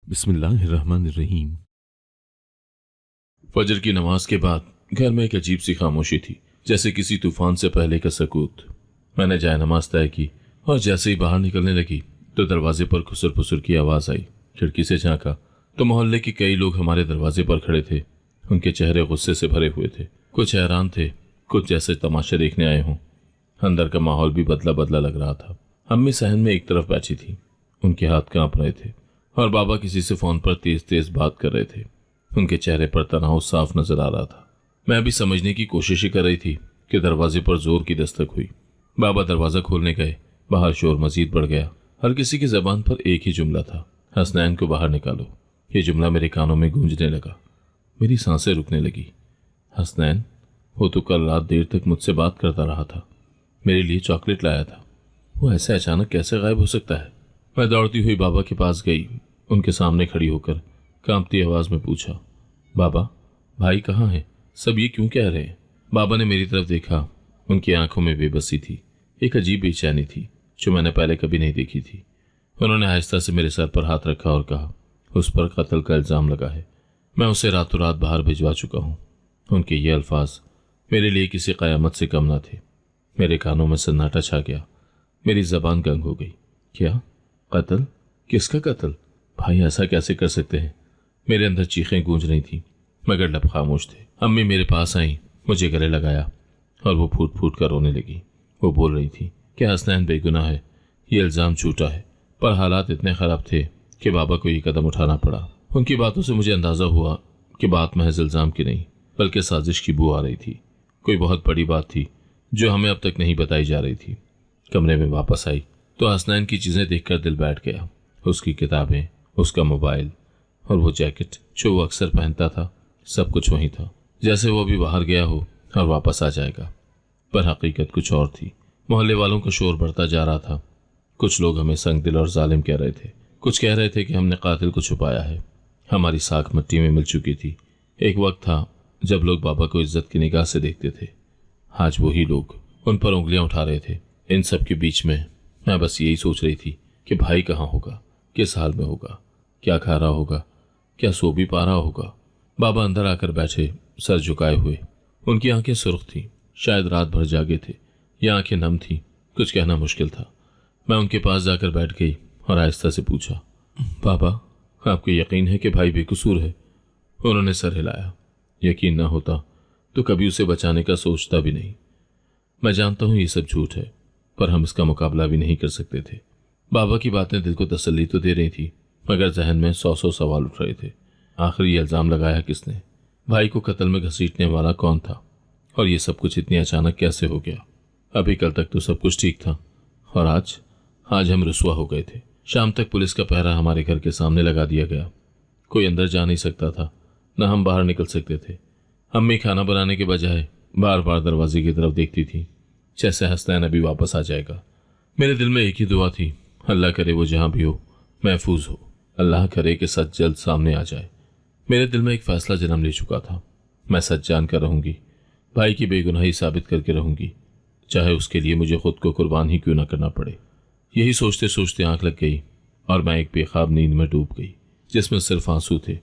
बिस्मिल्लाहिर्रहमानिर्रहीम। फजर की नमाज के बाद घर में एक अजीब सी खामोशी थी, जैसे किसी तूफान से पहले का सकूत। मैंने जाए नमाज तय की और जैसे ही बाहर निकलने लगी तो दरवाजे पर खुसर फुसर की आवाज आई। खिड़की से झांका तो मोहल्ले के कई लोग हमारे दरवाजे पर खड़े थे। उनके चेहरे गुस्से से भरे हुए थे, कुछ हैरान थे, कुछ जैसे तमाशा देखने आए हों। अंदर का माहौल भी बदला बदला लग रहा था। अम्मी सहन में एक तरफ बैठी थी, उनके हाथ कांप रहे थे और बाबा किसी से फोन पर तेज तेज बात कर रहे थे। उनके चेहरे पर तनाव साफ नजर आ रहा था। मैं भी समझने की कोशिश ही कर रही थी कि दरवाजे पर जोर की दस्तक हुई। बाबा दरवाजा खोलने गए। बाहर शोर मजीद बढ़ गया। हर किसी की जबान पर एक ही जुमला था, हसनैन को बाहर निकालो। ये जुमला मेरे कानों में गूंजने लगा। मेरी सांसें रुकने लगी। हसनैन, वो तो कल रात देर तक मुझसे बात करता रहा था, मेरे लिए चॉकलेट लाया था। वो ऐसे अचानक कैसे गायब हो सकता है? मैं दौड़ती हुई बाबा के पास गई। उनके सामने खड़ी होकर कांपती आवाज में पूछा, बाबा, भाई कहाँ है? सब ये क्यों कह रहे हैं? बाबा ने मेरी तरफ देखा। उनकी आंखों में बेबसी थी, एक अजीब बेचैनी थी जो मैंने पहले कभी नहीं देखी थी। उन्होंने आहिस्ता से मेरे सर पर हाथ रखा और कहा, उस पर कत्ल का इल्जाम लगा है। मैं उसे रातों रात बाहर भिजवा चुका हूँ। उनके ये अल्फाज मेरे लिए किसी कयामत से कम न थे। मेरे कानों में सन्नाटा छा गया। मेरी जबान गंग हो गई। क्या? कत्ल? किसका कत्ल? भाई ऐसा कैसे कर सकते हैं? मेरे अंदर चीखें गूंज रही थी मगर लब खामोश थे। अम्मी मेरे पास आई, मुझे गले लगाया और वो फूट फूट कर रोने लगी। वो बोल रही थी कि हसनैन बेगुनाह है, ये इल्ज़ाम झूठा है, पर हालात इतने ख़राब थे कि बाबा को ये कदम उठाना पड़ा। उनकी बातों से मुझे अंदाज़ा हुआ कि बात महज इल्ज़ाम की नहीं बल्कि साजिश की बू आ रही थी। कोई बहुत बड़ी बात थी जो हमें अब तक नहीं बताई जा रही थी। कमरे में वापस आई तो हसनैन की चीज़ें देखकर दिल बैठ गया। उसकी किताबें, उसका मोबाइल और वो जैकेट जो वो अक्सर पहनता था, सब कुछ वहीं था, जैसे वो अभी बाहर गया हो और वापस आ जाएगा। पर हकीकत कुछ और थी। मोहल्ले वालों का शोर बढ़ता जा रहा था। कुछ लोग हमें संगदिल और जालिम कह रहे थे, कुछ कह रहे थे कि हमने कातिल को छुपाया है। हमारी साख मिट्टी में मिल चुकी थी। एक वक्त था जब लोग बाबा को इज्जत की निगाह से देखते थे। आज वही लोग उन पर उंगलियां उठा रहे थे। इन सब के बीच में मैं बस यही सोच रही थी कि भाई कहाँ होगा, किस हाल में होगा, क्या खा रहा होगा, क्या सो भी पा रहा होगा। बाबा अंदर आकर बैठे, सर झुकाए हुए। उनकी आंखें सुर्ख थीं, शायद रात भर जागे थे या आंखें नम थीं, कुछ कहना मुश्किल था। मैं उनके पास जाकर बैठ गई और आहिस्ता से पूछा, बाबा, आपको यकीन है कि भाई बेकसूर है? उन्होंने सर हिलाया। यकीन ना होता तो कभी उसे बचाने का सोचता भी नहीं। मैं जानता हूं ये सब झूठ है, पर हम इसका मुकाबला भी नहीं कर सकते थे। बाबा की बातें दिल को तसल्ली तो दे रही थी मगर जहन में सौ सौ सवाल उठ रहे थे। आखिर ये इल्ज़ाम लगाया किसने? भाई को कत्ल में घसीटने वाला कौन था? और ये सब कुछ इतनी अचानक कैसे हो गया? अभी कल तक तो सब कुछ ठीक था और आज हम रुसवा हो गए थे। शाम तक पुलिस का पहरा हमारे घर के सामने लगा दिया गया। कोई अंदर जा नहीं सकता था, न हम बाहर निकल सकते थे। अम्मी खाना बनाने के बजाय बार बार दरवाजे की तरफ देखती थी, जैसे हसनैन अभी वापस आ जाएगा। मेरे दिल में एक ही दुआ थी, अल्लाह करे वो जहां भी हो महफूज हो। अल्लाह करे कि सच जल्द सामने आ जाए। मेरे दिल में एक फैसला जन्म ले चुका था। मैं सच जानकर रहूंगी, भाई की बेगुनाही साबित करके रहूंगी, चाहे उसके लिए मुझे खुद को कुर्बान ही क्यों ना करना पड़े। यही सोचते सोचते आंख लग गई और मैं एक बेख्वाब नींद में डूब गई, जिसमें सिर्फ आंसू थे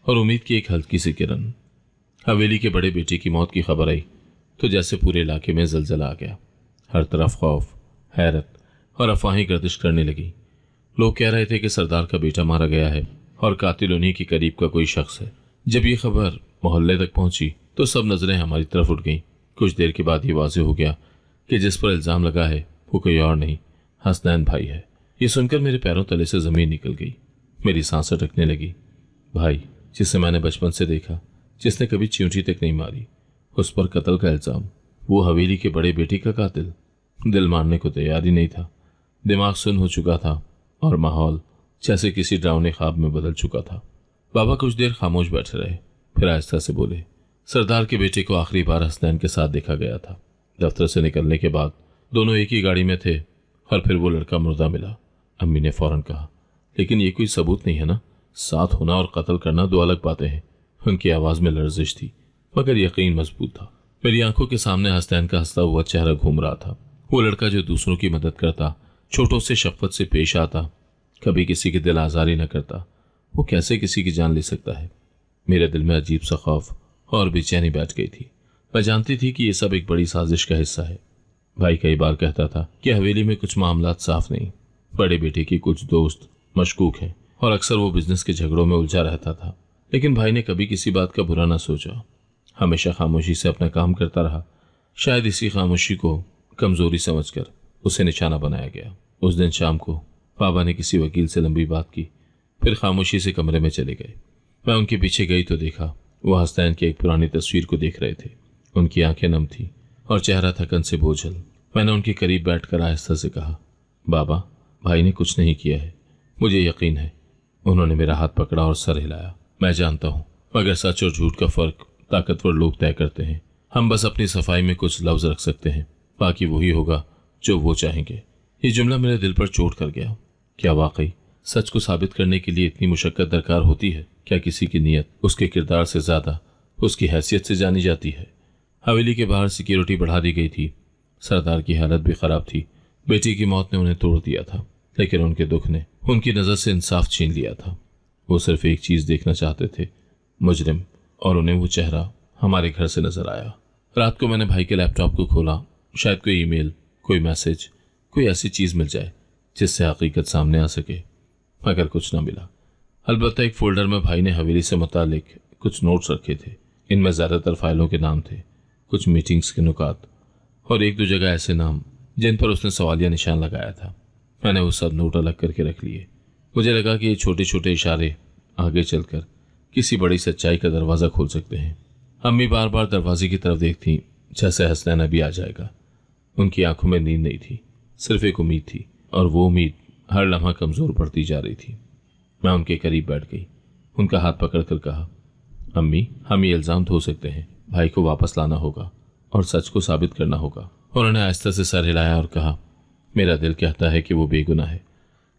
और उम्मीद की एक हल्की सी किरण। हवेली के बड़े बेटे की मौत की खबर आई तो जैसे पूरे इलाके में जलजला आ गया। हर तरफ खौफ, हैरत और अफवाहें गर्दिश करने लगी। लोग कह रहे थे कि सरदार का बेटा मारा गया है और कातिल उन्हीं के करीब का कोई शख्स है। जब ये खबर मोहल्ले तक पहुंची तो सब नजरें हमारी तरफ उठ गईं। कुछ देर के बाद ये वाज़ेह हो गया कि जिस पर इल्ज़ाम लगा है वो कोई और नहीं, हसनैन भाई है। ये सुनकर मेरे पैरों तले से ज़मीन निकल गई। मेरी सांसें अटकने लगी। भाई, जिसे मैंने बचपन से देखा, जिसने कभी चींटी तक नहीं मारी, उस पर कत्ल का इल्ज़ाम। वो हवेली के बड़े बेटे का कातिल। दिल मानने को तैयार ही नहीं था। दिमाग सुन्न हो चुका था और माहौल जैसे किसी डरावने ख्वाब में बदल चुका था। बाबा कुछ देर खामोश बैठे रहे, फिर आहिस्ता से बोले, सरदार के बेटे को आखिरी बार हसनैन के साथ देखा गया था। दफ्तर से निकलने के बाद दोनों एक ही गाड़ी में थे और फिर वो लड़का मुर्दा मिला। अम्मी ने फौरन कहा, लेकिन ये कोई सबूत नहीं है ना? साथ होना और कत्ल करना दो अलग बातें हैं। उनकी आवाज में लर्जिश थी मगर यकीन मजबूत था। मेरी आंखों के सामने हसनैन का हंसता हुआ चेहरा घूम रहा था। वो लड़का जो दूसरों की मदद करता, छोटों से शफकत से पेश आता, कभी किसी की दिल आजारी न करता, वो कैसे किसी की जान ले सकता है। मेरे दिल में अजीब सा खौफ और बेचैनी बैठ गई थी। मैं जानती थी कि ये सब एक बड़ी साजिश का हिस्सा है। भाई कई बार कहता था कि हवेली में कुछ मामलात साफ नहीं, बड़े बेटे के कुछ दोस्त मशकूक हैं और अक्सर वो बिजनेस के झगड़ों में उलझा रहता था। लेकिन भाई ने कभी किसी बात का बुरा ना सोचा, हमेशा खामोशी से अपना काम करता रहा। शायद इसी खामोशी को कमजोरी समझकर उसे निशाना बनाया गया। उस दिन शाम को बाबा ने किसी वकील से लंबी बात की, फिर खामोशी से कमरे में चले गए। मैं उनके पीछे गई तो देखा वो हसनैन की एक पुरानी तस्वीर को देख रहे थे। उनकी आंखें नम थी और चेहरा थकन से बोझल। मैंने उनके करीब बैठकर आहिस्ता से कहा, बाबा, भाई ने कुछ नहीं किया है, मुझे यकीन है। उन्होंने मेरा हाथ पकड़ा और सर हिलाया। मैं जानता हूँ, मगर सच और झूठ का फर्क ताकतवर लोग तय करते हैं। हम बस अपनी सफाई में कुछ लफ्ज रख सकते हैं, बाकी वही होगा जो वो चाहेंगे। ये जुमला मेरे दिल पर चोट कर गया। क्या वाकई सच को साबित करने के लिए इतनी मुशक्कत दरकार होती है? क्या किसी की नीयत उसके किरदार से ज्यादा उसकी हैसियत से जानी जाती है? हवेली के बाहर सिक्योरिटी बढ़ा दी गई थी। सरदार की हालत भी खराब थी। बेटी की मौत ने उन्हें तोड़ दिया था, लेकिन उनके दुख ने उनकी नजर से इंसाफ छीन लिया था। वो सिर्फ एक चीज देखना चाहते थे, मुजरिम, और उन्हें वो चेहरा हमारे घर से नजर आया। रात को मैंने भाई के लैपटॉप को खोला। शायद कोई ईमेल, कोई मैसेज, कोई ऐसी चीज मिल जाए जिससे हकीकत सामने आ सके, मगर कुछ ना मिला। अलबत्ता एक फोल्डर में भाई ने हवेली से मुतालिक कुछ नोट्स रखे थे। इनमें ज्यादातर फाइलों के नाम थे, कुछ मीटिंग्स के नुकात और एक दो जगह ऐसे नाम जिन पर उसने सवालिया निशान लगाया था। मैंने वो सब नोट अलग करके रख लिए। मुझे लगा कि ये छोटे छोटे इशारे आगे चलकर किसी बड़ी सच्चाई का दरवाज़ा खोल सकते हैं। अम्मी बार बार दरवाजे की तरफ देखती, जैसे हसनैन अभी आ जाएगा। उनकी आंखों में नींद नहीं थी, सिर्फ एक उम्मीद थी, और वो उम्मीद हर लम्हा कमज़ोर पड़ती जा रही थी। मैं उनके करीब बैठ गई, उनका हाथ पकड़कर कहा, अम्मी, हम ये इल्ज़ाम धो सकते हैं, भाई को वापस लाना होगा और सच को साबित करना होगा। उन्होंने आहिस्ता से सर हिलाया और कहा, मेरा दिल कहता है कि वो बेगुनाह है,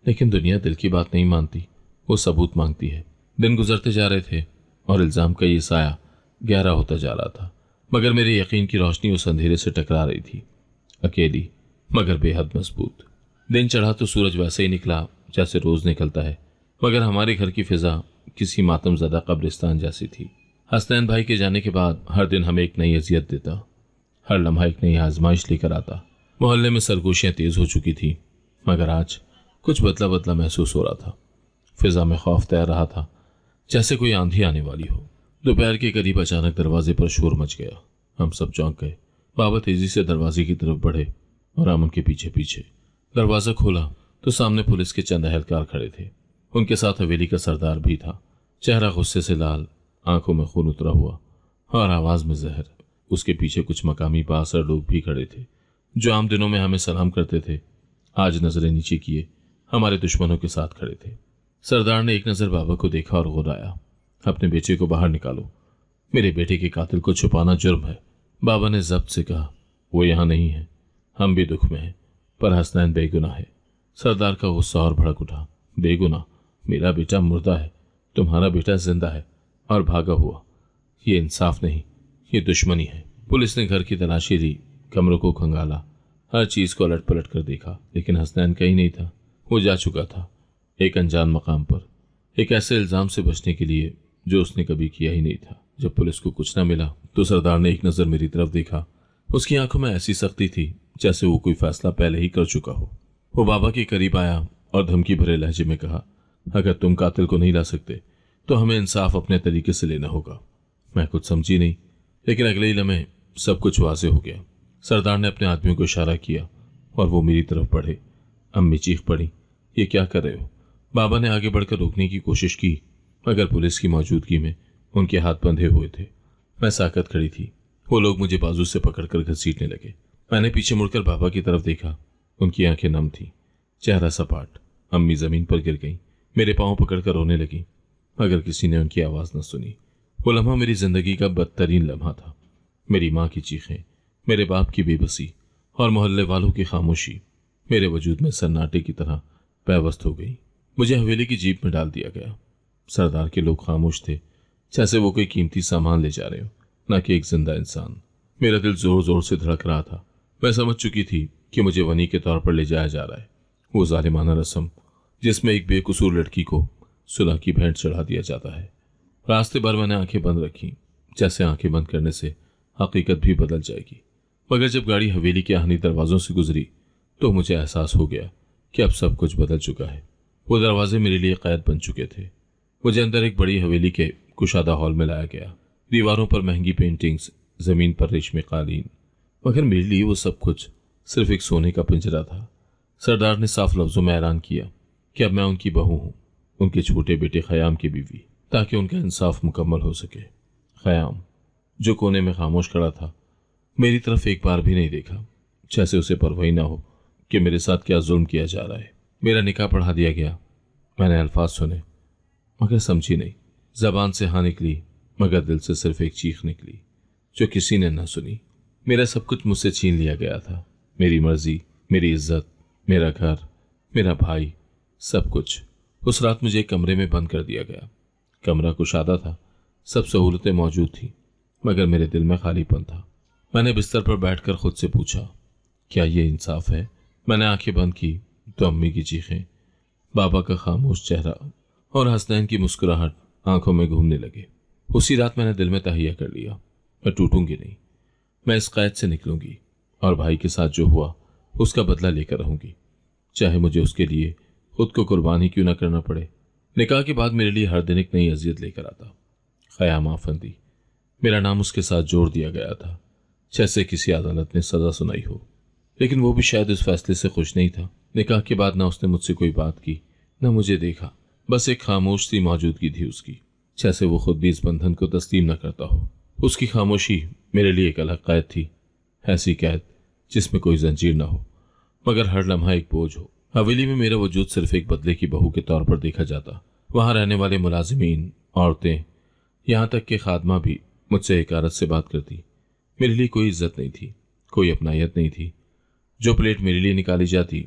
लेकिन दुनिया दिल की बात नहीं मानती, वो सबूत मांगती है। दिन गुजरते जा रहे थे और इल्ज़ाम का ये साया गहरा होता जा रहा था, मगर मेरे यकीन की रोशनी उस अंधेरे से टकरा रही थी, अकेली मगर बेहद मजबूत। दिन चढ़ा तो सूरज वैसे ही निकला जैसे रोज निकलता है, मगर हमारे घर की फिजा किसी मातमज़दा कब्रिस्तान जैसी थी। हसनैन भाई के जाने के बाद हर दिन हमें एक नई अजियत देता, हर लम्हा एक नई आजमाइश लेकर आता। मोहल्ले में सरगोशियाँ तेज हो चुकी थी, मगर आज कुछ बदला बदला महसूस हो रहा था। फिजा में खौफ तैर रहा था, जैसे कोई आंधी आने वाली हो। दोपहर के करीब अचानक दरवाजे पर शोर मच गया। हम सब चौंक गए। बाबा तेजी से दरवाजे की तरफ बढ़े और हम उनके पीछे पीछे। दरवाजा खोला तो सामने पुलिस के चंद अहलकार खड़े थे। उनके साथ हवेली का सरदार भी था, चेहरा गुस्से से लाल, आंखों में खून उतरा हुआ और आवाज में जहर। उसके पीछे कुछ मकामी बासर लोग भी खड़े थे, जो आम दिनों में हमें सलाम करते थे, आज नजरें नीचे किए हमारे दुश्मनों के साथ खड़े थे। सरदार ने एक नजर बाबा को देखा और गुर्राया, अपने बेटे को बाहर निकालो, मेरे बेटे के कातिल को छुपाना जुर्म है। बाबा ने जब्त से कहा, वो यहाँ नहीं है, हम भी दुख में हैं, पर हसनैन बेगुनाह है। सरदार का गुस्सा और भड़क उठा, बेगुनाह? मेरा बेटा मुर्दा है, तुम्हारा बेटा जिंदा है और भागा हुआ। ये इंसाफ नहीं, ये दुश्मनी है। पुलिस ने घर की तलाशी ली, कमरों को खंगाला, हर चीज को अलट पलट कर देखा, लेकिन हसनैन कहीं नहीं था। वो जा चुका था एक अनजान मकाम पर, एक ऐसे इल्जाम से बचने के लिए जो उसने कभी किया ही नहीं था। जब पुलिस को कुछ न मिला तो सरदार ने एक नजर मेरी तरफ देखा। उसकी आंखों में ऐसी सख्ती थी जैसे वो कोई फैसला पहले ही कर चुका हो। वो बाबा के करीब आया और धमकी भरे लहजे में कहा, अगर तुम कातिल को नहीं ला सकते तो हमें इंसाफ अपने तरीके से लेना होगा। मैं कुछ समझी नहीं, लेकिन अगले ही लम्हे सब कुछ वाज़ेह हो गया। सरदार ने अपने आदमियों को इशारा किया और वो मेरी तरफ बढ़े। अम्मी चीख पड़ी, ये क्या कर रहे हो? बाबा ने आगे बढ़कर रोकने की कोशिश की, मगर पुलिस की मौजूदगी में उनके हाथ बंधे हुए थे। मैं साकत खड़ी थी। वो लोग मुझे बाजू से पकड़कर घसीटने लगे। मैंने पीछे मुड़कर बाबा की तरफ देखा। उनकी आंखें नम थीं, चेहरा सपाट। अम्मी जमीन पर गिर गईं, मेरे पांव पकड़कर रोने लगी, मगर किसी ने उनकी आवाज न सुनी। वो लम्हा मेरी जिंदगी का बदतरीन लम्हा था। मेरी माँ की चीखें, मेरे बाप की बेबसी और मोहल्ले वालों की खामोशी मेरे वजूद में सन्नाटे की तरह पैवस्त हो गई। मुझे हवेली की जीप में डाल दिया गया। सरदार के लोग खामोश थे, जैसे वो कोई कीमती सामान ले जा रहे हो, न कि एक जिंदा इंसान। मेरा दिल जोर जोर से धड़क रहा था। मैं समझ चुकी थी कि मुझे वनी के तौर पर ले जाया जा रहा है। वो जालिमाना रस्म जिसमें एक बेकसूर लड़की को सुलह की भेंट चढ़ा दिया जाता है। रास्ते भर मैंने आंखें बंद रखी, जैसे आंखें बंद करने से हकीकत भी बदल जाएगी। मगर जब गाड़ी हवेली के आहनी दरवाजों से गुजरी तो मुझे एहसास हो गया कि अब सब कुछ बदल चुका है। वो दरवाजे मेरे लिए कैद बन चुके थे। मुझे अंदर एक बड़ी हवेली के कुशादा हॉल में लाया गया। दीवारों पर महंगी पेंटिंग्स, जमीन पर रेशमी कालीन, मगर मेरे लिए वो सब कुछ सिर्फ एक सोने का पिंजरा था। सरदार ने साफ लफ्जों में ऐलान किया कि अब मैं उनकी बहू हूं, उनके छोटे बेटे खयाम की बीवी, ताकि उनका इंसाफ मुकम्मल हो सके। खयाम, जो कोने में खामोश खड़ा था, मेरी तरफ एक बार भी नहीं देखा, जैसे उसे परवाह ना हो कि मेरे साथ क्या जुल्म किया जा रहा है। मेरा निकाह पढ़ा दिया गया। मैंने अल्फाज सुने मगर समझी नहीं। जबान से हाँ निकली मगर दिल से सिर्फ एक चीख निकली जो किसी ने न सुनी। मेरा सब कुछ मुझसे छीन लिया गया था। मेरी मर्जी, मेरी इज्जत, मेरा घर, मेरा भाई, सब कुछ। उस रात मुझे एक कमरे में बंद कर दिया गया। कमरा कुशादा था, सब सहूलतें मौजूद थी, मगर मेरे दिल में खालीपन था। मैंने बिस्तर पर बैठकर खुद से पूछा, क्या ये इंसाफ है? मैंने आंखें बंद की तो अम्मी की चीखें, बाबा का खामोश चेहरा और हसनैन की मुस्कुराहट आंखों में घूमने लगे। उसी रात मैंने दिल में तहिया कर लिया, मैं टूटूंगी नहीं, मैं इस कैद से निकलूंगी और भाई के साथ जो हुआ उसका बदला लेकर रहूंगी, चाहे मुझे उसके लिए खुद को कुर्बानी क्यों ना करना पड़े। निकाह के बाद मेरे लिए हर दिन एक नई अजियत लेकर आता। खयाम आफंदी, मेरा नाम उसके साथ जोड़ दिया गया था, जैसे किसी अदालत ने सजा सुनाई हो। लेकिन वो भी शायद इस फैसले से खुश नहीं था। निकाह के बाद ना उसने मुझसे कोई बात की, न मुझे देखा, बस एक खामोश सी मौजूदगी थी उसकी, जैसे वो खुद भी इस बंधन को तस्लीम न करता हो। उसकी खामोशी मेरे लिए एक अलग कैद थी, ऐसी कैद जिसमें कोई जंजीर न हो मगर हर लम्हा एक बोझ हो। हवेली में मेरा वजूद सिर्फ एक बदले की बहू के तौर पर देखा जाता। वहां रहने वाले मुलाजिमीन, औरतें, यहाँ तक कि खादमा भी मुझसे हकारत से बात करती। मेरे लिए कोई इज्जत नहीं थी, कोई अपनायत नहीं थी। जो प्लेट मेरे लिए निकाली जाती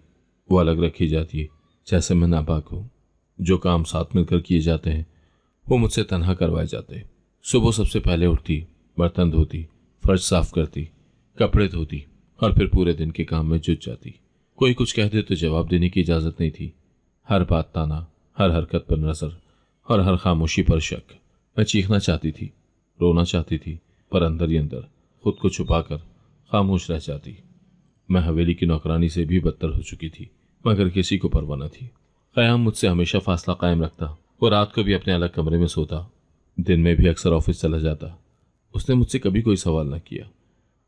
वो अलग रखी जाती है, जैसे मैं नापाक हूँ। जो काम साथ मिलकर किए जाते हैं वो मुझसे तन्हा करवाए जाते। सुबह सबसे पहले उठती, बर्तन धोती, फर्श साफ करती, कपड़े धोती और फिर पूरे दिन के काम में जुट जाती। कोई कुछ कह दे तो जवाब देने की इजाज़त नहीं थी। हर बात ताना, हर हरकत पर नजर और हर खामोशी पर शक। मैं चीखना चाहती थी, रोना चाहती थी, पर अंदर ही अंदर खुद को छुपाकर खामोश रह जाती। मैं हवेली की नौकरानी से भी बदतर हो चुकी थी, मगर किसी को परवाह न थी। क़याम मुझसे हमेशा फासला कायम रखता। वो रात को भी अपने अलग कमरे में सोता, दिन में भी अक्सर ऑफिस चला जाता। उसने मुझसे कभी कोई सवाल न किया,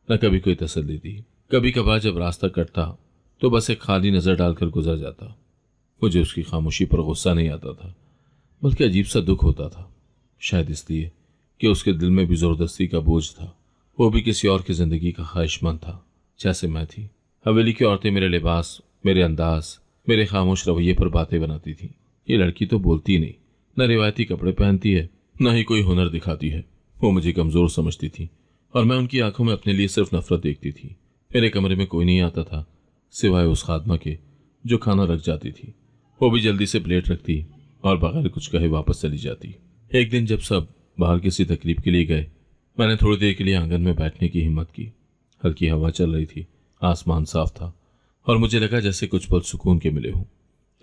न कभी कोई तसल्ली दी। कभी कभार जब रास्ता कटता तो बस एक खाली नज़र डालकर गुजर जाता। मुझे उसकी खामोशी पर गुस्सा नहीं आता था, बल्कि अजीब सा दुख होता था, शायद इसलिए कि उसके दिल में भी ज़बरदस्ती का बोझ था। वो भी किसी और की ज़िंदगी का ख्वाहिशमंद था, जैसे मैं थी। हवेली की औरतें मेरे लिबास, मेरे अंदाज, मेरे खामोश रवैये पर बातें बनाती थीं। ये लड़की तो बोलती नहीं, न रिवायती कपड़े पहनती है, न ही कोई हुनर दिखाती है। वो मुझे कमज़ोर समझती थी और मैं उनकी आंखों में अपने लिए सिर्फ नफरत देखती थी। मेरे कमरे में कोई नहीं आता था सिवाय उस खादमा के जो खाना रख जाती थी। वो भी जल्दी से प्लेट रखती और बगैर कुछ कहे वापस चली जाती। एक दिन जब सब बाहर किसी तकरीब के लिए गए, मैंने थोड़ी देर के लिए आंगन में बैठने की हिम्मत की। हल्की हवा चल रही थी, आसमान साफ था और मुझे लगा जैसे कुछ पल सुकून के मिले हों।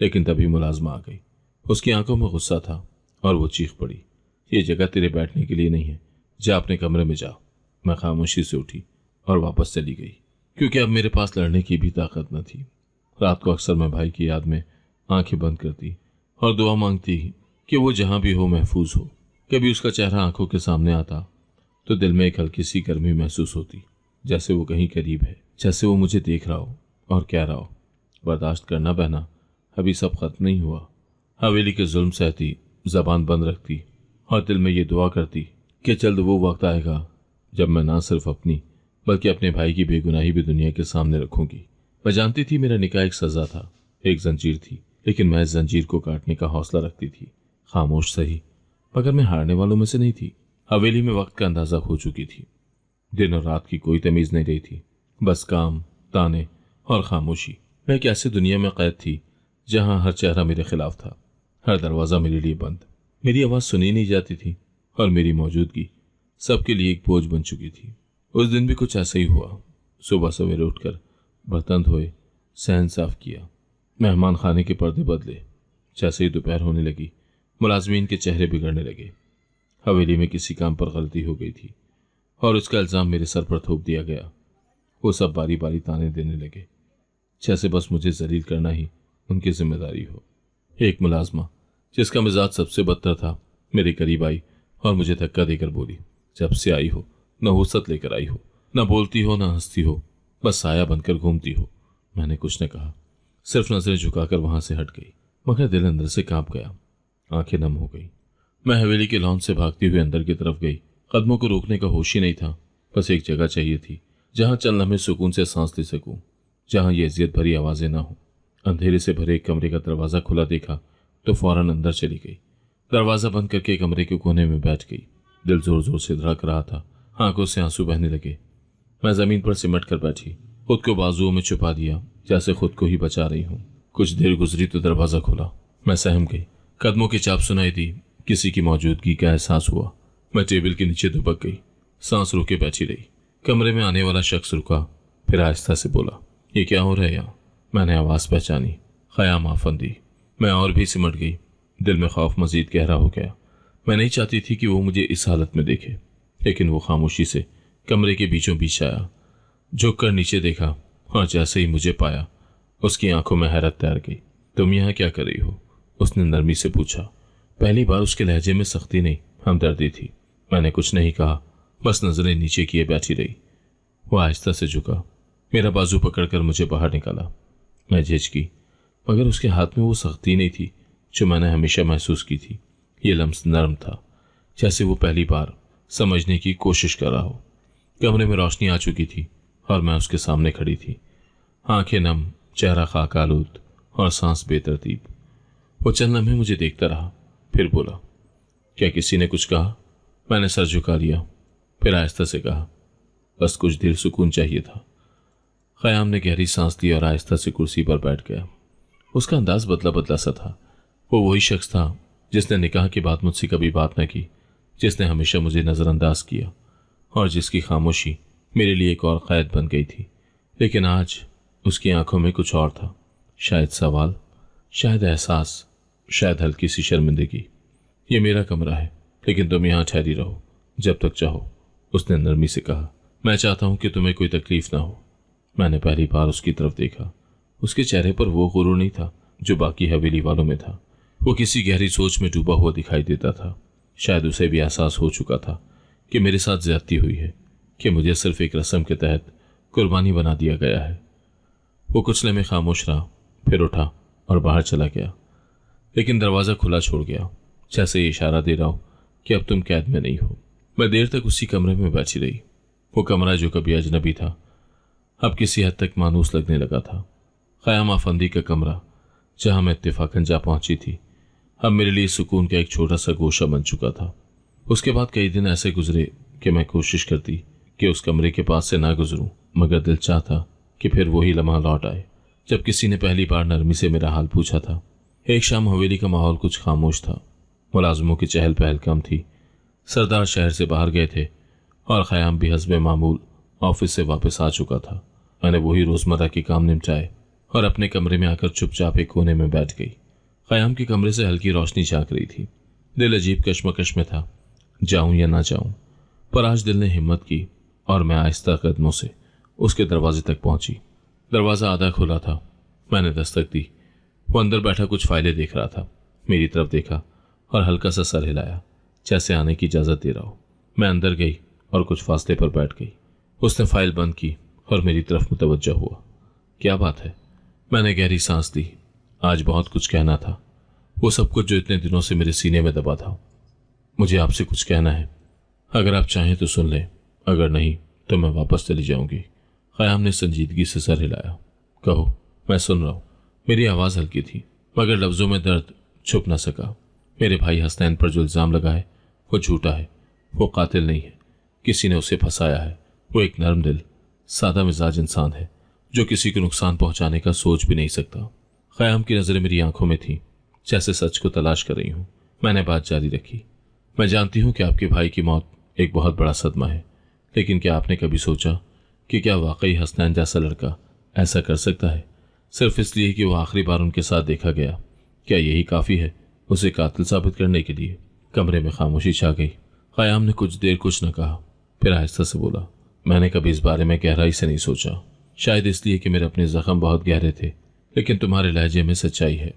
लेकिन तभी मुलाजमा आ गई। उसकी आंखों में गुस्सा था और वो चीख पड़ी, ये जगह तेरे बैठने के लिए नहीं है, जा अपने कमरे में जा। मैं खामोशी से उठी और वापस चली गई, क्योंकि अब मेरे पास लड़ने की भी ताकत न थी। रात को अक्सर मैं भाई की याद में आंखें बंद करती और दुआ मांगती कि वो जहां भी हो महफूज हो। कभी उसका चेहरा आंखों के सामने आता तो दिल में एक हल्की सी गर्मी महसूस होती, जैसे वो कहीं करीब है, जैसे वो मुझे देख रहा हो और कह रहा हो, बर्दाश्त करना बहना, अभी सब खत्म नहीं हुआ। हवेली के जुल्म सहती, जबान बंद रखती और दिल में ये दुआ करती कि जल्द वो वक्त आएगा जब मैं ना सिर्फ अपनी बल्कि अपने भाई की बेगुनाही भी दुनिया के सामने रखूंगी। मैं जानती थी मेरा निकाह एक सजा था, एक जंजीर थी, लेकिन मैं इस जंजीर को काटने का हौसला रखती थी। खामोश सही, मगर मैं हारने वालों में से नहीं थी। हवेली में वक्त का अंदाजा खो चुकी थी। दिन और रात की कोई तमीज नहीं रही थी, बस काम, ताने और खामोशी। मैं एक ऐसी दुनिया में कैद थी जहां हर चेहरा मेरे खिलाफ था, हर दरवाजा मेरे लिए बंद। मेरी आवाज सुनी नहीं जाती थी और मेरी मौजूदगी सबके लिए एक बोझ बन चुकी थी। उस दिन भी कुछ ऐसा ही हुआ। सुबह सवेरे उठकर बर्तन धोए, सहन साफ किया, मेहमान खाने के पर्दे बदले। जैसे ही दोपहर होने लगी मुलाजमीन के चेहरे बिगड़ने लगे। हवेली में किसी काम पर गलती हो गई थी और उसका इल्ज़ाम मेरे सर पर थोप दिया गया। वो सब बारी बारी ताने देने लगे, जैसे बस मुझे जलील करना ही उनकी जिम्मेदारी हो। एक मुलाजमा जिसका मिजाज सबसे बदतर था मेरे करीब आई और मुझे धक्का देकर बोली, जब से आई हो नहुसत लेकर आई हो, न बोलती हो न हंसती हो, बस साया बनकर घूमती हो। मैंने कुछ न कहा, सिर्फ नजरें झुकाकर वहां से हट गई, मगर दिल अंदर से कांप गया, आंखें नम हो गई। मैं हवेली के लॉन से भागती हुई अंदर की तरफ गई। कदमों को रोकने का होश ही नहीं था। बस एक जगह चाहिए थी जहां चंद लम्हे सुकून से सांस ले सकूं, जहां ये अजियत भरी आवाजें ना हो। अंधेरे से भरे एक कमरे का दरवाजा खुला देखा तो फौरन अंदर चली गई। दरवाजा बंद करके कमरे के कोने में बैठ गई। दिल जोर जोर से धड़क रहा था, आंखों से आंसू बहने लगे। मैं जमीन पर सिमट कर बैठी, खुद को बाजुओं में छुपा दिया, जैसे खुद को ही बचा रही हूं। कुछ देर गुजरी तो दरवाजा खुला। मैं सहम गई। कदमों की चाप सुनाई दी, किसी की मौजूदगी का एहसास हुआ। मैं टेबल के नीचे दुबक गई, सांस रोके बैठी रही। कमरे में आने वाला शख्स रुका, फिर आहिस्ता से बोला, ये क्या हो रहा है यहाँ? मैंने आवाज पहचानी, ख़याम आफंदी। मैं और भी सिमट गई। दिल में खौफ मजीद गहरा हो गया। मैं नहीं चाहती थी कि वो मुझे इस हालत में देखे, लेकिन वो खामोशी से कमरे के बीचों बीच आया। झुक कर नीचे देखा और जैसे ही मुझे पाया उसकी आंखों में हैरत तैर गई। तुम यहाँ क्या कर रही हो? उसने नरमी से पूछा। पहली बार उसके लहजे में सख्ती नहीं, हमदर्दी थी। मैंने कुछ नहीं कहा, बस नजरें नीचे किए बैठी रही। वो आहिस्ता से झुका, मेरा बाजू पकड़कर मुझे बाहर निकाला। मैं झिझकी, मगर उसके हाथ में वो सख्ती नहीं थी जो मैंने हमेशा महसूस की थी। ये लम्स नरम था, जैसे वो पहली बार समझने की कोशिश कर रहा हो। कमरे में रोशनी आ चुकी थी और मैं उसके सामने खड़ी थी, आंखें नम, चेहरा खाक आलूद और सांस बेतरतीब। वो चंद लम्हे मुझे देखता रहा, फिर बोला, क्या किसी ने कुछ कहा? मैंने सर झुका लिया, फिर आहिस्ता से कहा, बस कुछ देर सुकून चाहिए था। ख़याम ने गहरी सांस ली और आहिस्ता से कुर्सी पर बैठ गया। उसका अंदाज बदला बदला सा था। वो वही शख्स था जिसने निकाह के बाद मुझसे कभी बात न की, जिसने हमेशा मुझे नज़रअंदाज किया और जिसकी खामोशी मेरे लिए एक और कैद बन गई थी। लेकिन आज उसकी आंखों में कुछ और था, शायद सवाल, शायद एहसास, शायद हल्की सी शर्मिंदगी। ये मेरा कमरा है, लेकिन तुम यहाँ ठहरी रहो जब तक चाहो, उसने नरमी से कहा। मैं चाहता हूँ कि तुम्हें कोई तकलीफ ना हो। मैंने पहली बार उसकी तरफ देखा। उसके चेहरे पर वो गुरूर नहीं था जो बाकी हवेली वालों में था। वो किसी गहरी सोच में डूबा हुआ दिखाई देता था। शायद उसे भी एहसास हो चुका था कि मेरे साथ ज्यादती हुई है, कि मुझे सिर्फ एक रस्म के तहत कुर्बानी बना दिया गया है। वो कुछ लम्हे खामोश रहा, फिर उठा और बाहर चला गया, लेकिन दरवाज़ा खुला छोड़ गया, जैसे ये इशारा दे रहा हो कि अब तुम कैद में नहीं हो। मैं देर तक उसी कमरे में बैठी रही। वो कमरा जो कभी अजनबी था, अब किसी हद तक मानूस लगने लगा था। ख़याम आफंदी का कमरा, जहां मैं इत्तेफाकन जा पहुंची थी, अब मेरे लिए सुकून का एक छोटा सा गोशा बन चुका था। उसके बाद कई दिन ऐसे गुजरे कि मैं कोशिश करती कि उस कमरे के पास से ना गुजरूं, मगर दिल चाहता कि फिर वही लम्हा लौट आए जब किसी ने पहली बार नरमी से मेरा हाल पूछा था। एक शाम हवेली का माहौल कुछ खामोश था। मुलाजमों की चहल पहल कम थी। सरदार शहर से बाहर गए थे और ख़याम भी हस्बे मामूल ऑफिस से वापस आ चुका था। मैंने वही रोज़मर्रा के काम निपटाए और अपने कमरे में आकर चुपचाप एक कोने में बैठ गई। ख़याम के कमरे से हल्की रोशनी झांक रही थी। दिल अजीब कश्मकश में था, जाऊं या ना जाऊं, पर आज दिल ने हिम्मत की और मैं आहिस्ता कदमों से उसके दरवाजे तक पहुंची। दरवाज़ा आधा खुला था। मैंने दस्तक दी। वो अंदर बैठा कुछ फाइलें देख रहा था। मेरी तरफ देखा और हल्का सा सर हिलाया, जैसे आने की इजाज़त दे रहा हो। मैं अंदर गई और कुछ फासले पर बैठ गई। उसने फाइल बंद की और मेरी तरफ मुतवज्जा हुआ। क्या बात है? मैंने गहरी सांस ली। आज बहुत कुछ कहना था, वो सब कुछ जो इतने दिनों से मेरे सीने में दबा था। मुझे आपसे कुछ कहना है, अगर आप चाहें तो सुन लें, अगर नहीं तो मैं वापस चली जाऊंगी। ख़याम ने संजीदगी से सर हिलाया। कहो, मैं सुन रहा हूं। मेरी आवाज़ हल्की थी, मगर लफ्ज़ों में दर्द छुप न सका। मेरे भाई हसनैन पर जो इल्ज़ाम लगा है वो झूठा है। वो कातिल नहीं है, किसी ने उसे फंसाया है। वो एक नरम दिल, सादा मिजाज इंसान है जो किसी को नुकसान पहुंचाने का सोच भी नहीं सकता। ख़याम की नज़रें मेरी आंखों में थी, जैसे सच को तलाश कर रही हूँ। मैंने बात जारी रखी। मैं जानती हूँ कि आपके भाई की मौत एक बहुत बड़ा सदमा है, लेकिन क्या आपने कभी सोचा कि क्या वाकई हसनैन जैसा लड़का ऐसा कर सकता है, सिर्फ इसलिए कि वो आखिरी बार उनके साथ देखा गया? क्या यही काफ़ी है उसे कातिल साबित करने के लिए। कमरे में खामोशी छा गई। क़याम ने कुछ देर कुछ न कहा, फिर आहिस्ता से बोला, मैंने कभी इस बारे में गहराई से नहीं सोचा, शायद इसलिए कि मेरे अपने जख्म बहुत गहरे थे, लेकिन तुम्हारे लहजे में सच्चाई है।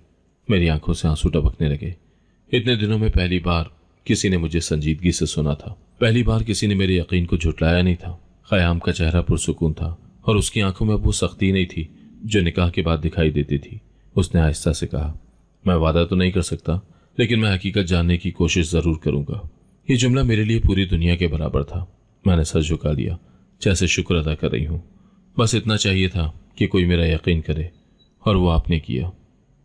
मेरी आंखों से आंसू टपकने लगे। इतने दिनों में पहली बार किसी ने मुझे संजीदगी से सुना था। पहली बार किसी ने मेरे यकीन को झुटलाया नहीं था। क़याम का चेहरा पुरसुकून था और उसकी आंखों में वो सख्ती नहीं थी जो निकाह के बाद दिखाई देती थी। उसने आहिस्ता से कहा, मैं वादा तो नहीं कर सकता, लेकिन मैं हकीकत जानने की कोशिश जरूर करूंगा। ये जुमला मेरे लिए पूरी दुनिया के बराबर था। मैंने सर झुका लिया, जैसे शुक्र अदा कर रही हूं। बस इतना चाहिए था कि कोई मेरा यकीन करे, और वो आपने किया।